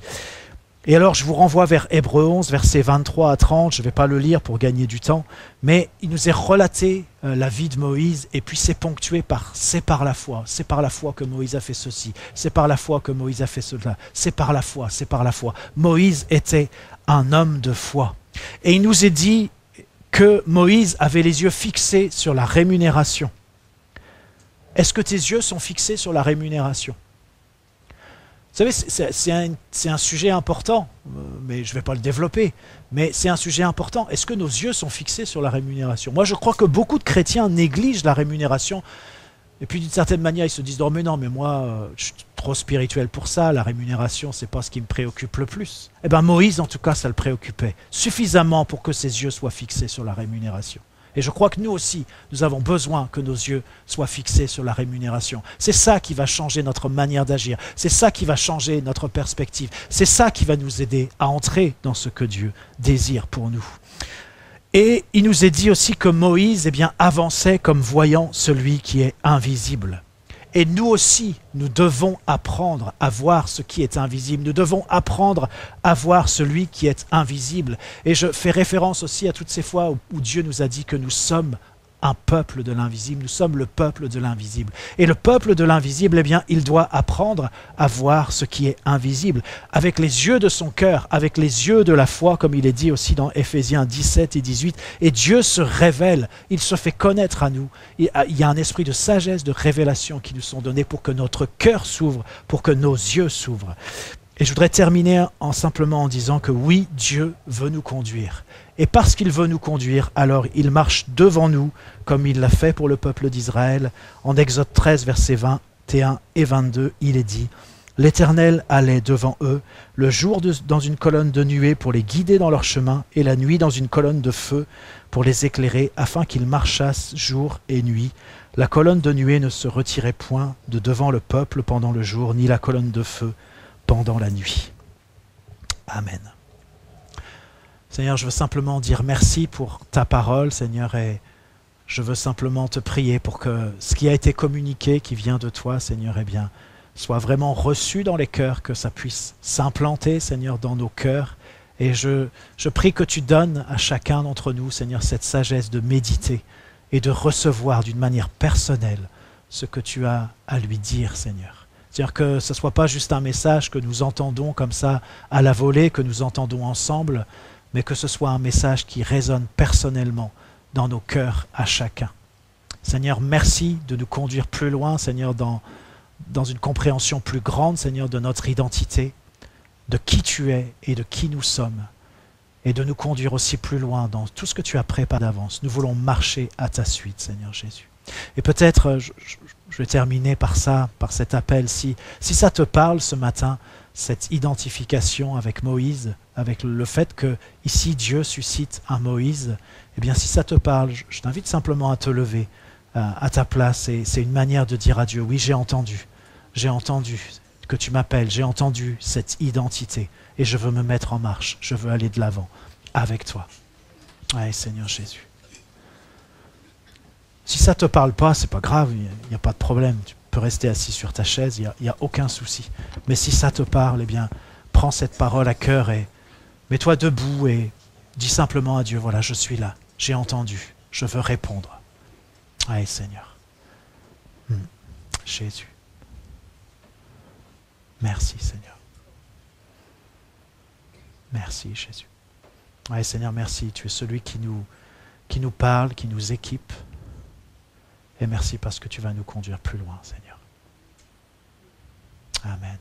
[SPEAKER 1] Et alors, je vous renvoie vers Hébreux 11, versets 23 à 30. Je ne vais pas le lire pour gagner du temps, mais il nous est relaté la vie de Moïse, et puis c'est ponctué par « c'est par la foi ». C'est par la foi que Moïse a fait ceci. C'est par la foi que Moïse a fait cela. C'est par la foi, c'est par la foi. Moïse était un homme de foi. Et il nous est dit que Moïse avait les yeux fixés sur la rémunération. Est-ce que tes yeux sont fixés sur la rémunération ? Vous savez, c'est un sujet important, mais je ne vais pas le développer, mais c'est un sujet important. Est-ce que nos yeux sont fixés sur la rémunération? Moi, je crois que beaucoup de chrétiens négligent la rémunération, et puis d'une certaine manière, ils se disent « Oh mais non, mais moi, je suis trop spirituel pour ça, la rémunération, c'est pas ce qui me préoccupe le plus. Eh bien Moïse, en tout cas, ça le préoccupait suffisamment pour que ses yeux soient fixés sur la rémunération. Et je crois que nous aussi, nous avons besoin que nos yeux soient fixés sur la rémunération. C'est ça qui va changer notre manière d'agir. C'est ça qui va changer notre perspective. C'est ça qui va nous aider à entrer dans ce que Dieu désire pour nous. Et il nous est dit aussi que Moïse avançait comme voyant celui qui est invisible. Et nous aussi, nous devons apprendre à voir ce qui est invisible. Nous devons apprendre à voir celui qui est invisible. Et je fais référence aussi à toutes ces fois où Dieu nous a dit que nous sommes un peuple de l'invisible. Nous sommes le peuple de l'invisible. Et le peuple de l'invisible, il doit apprendre à voir ce qui est invisible. Avec les yeux de son cœur, avec les yeux de la foi, comme il est dit aussi dans Éphésiens 17 et 18. Et Dieu se révèle, il se fait connaître à nous. Il y a un esprit de sagesse, de révélation qui nous sont donnés pour que notre cœur s'ouvre, pour que nos yeux s'ouvrent. Et je voudrais terminer simplement en disant que oui, Dieu veut nous conduire. Et parce qu'il veut nous conduire, alors il marche devant nous, comme il l'a fait pour le peuple d'Israël. En Exode 13, versets 21 et 22, il est dit « L'Éternel allait devant eux, le jour dans une colonne de nuée pour les guider dans leur chemin, et la nuit dans une colonne de feu pour les éclairer, afin qu'ils marchassent jour et nuit. La colonne de nuée ne se retirait point de devant le peuple pendant le jour, ni la colonne de feu pendant la nuit. » Amen. Seigneur, je veux simplement dire merci pour ta parole, Seigneur, et je veux simplement te prier pour que ce qui a été communiqué, qui vient de toi, Seigneur, soit vraiment reçu dans les cœurs, que ça puisse s'implanter, Seigneur, dans nos cœurs. Et je prie que tu donnes à chacun d'entre nous, Seigneur, cette sagesse de méditer et de recevoir d'une manière personnelle ce que tu as à lui dire, Seigneur. C'est-à-dire que ce ne soit pas juste un message que nous entendons comme ça à la volée, que nous entendons ensemble, mais que ce soit un message qui résonne personnellement dans nos cœurs à chacun. Seigneur, merci de nous conduire plus loin, Seigneur, dans une compréhension plus grande, Seigneur, de notre identité, de qui tu es et de qui nous sommes, et de nous conduire aussi plus loin dans tout ce que tu as préparé d'avance. Nous voulons marcher à ta suite, Seigneur Jésus. Et peut-être, je vais terminer par ça, par cet appel, si ça te parle ce matin, cette identification avec Moïse, avec le fait que ici Dieu suscite un Moïse, eh bien si ça te parle, je t'invite simplement à te lever à ta place, et c'est une manière de dire à Dieu, oui, j'ai entendu que tu m'appelles, j'ai entendu cette identité, et je veux me mettre en marche, je veux aller de l'avant avec toi. Ouais, Seigneur Jésus. Si ça ne te parle pas, c'est pas grave, il n'y a pas de problème. Tu peux rester assis sur ta chaise, il n'y a aucun souci. Mais si ça te parle, eh bien, prends cette parole à cœur et mets-toi debout et dis simplement à Dieu, voilà, je suis là, j'ai entendu, je veux répondre. Allez, Seigneur. Jésus. Merci, Seigneur. Merci, Jésus. Allez, Seigneur, merci. Tu es celui qui nous parle, qui nous équipe. Et merci parce que tu vas nous conduire plus loin, Seigneur. Amen.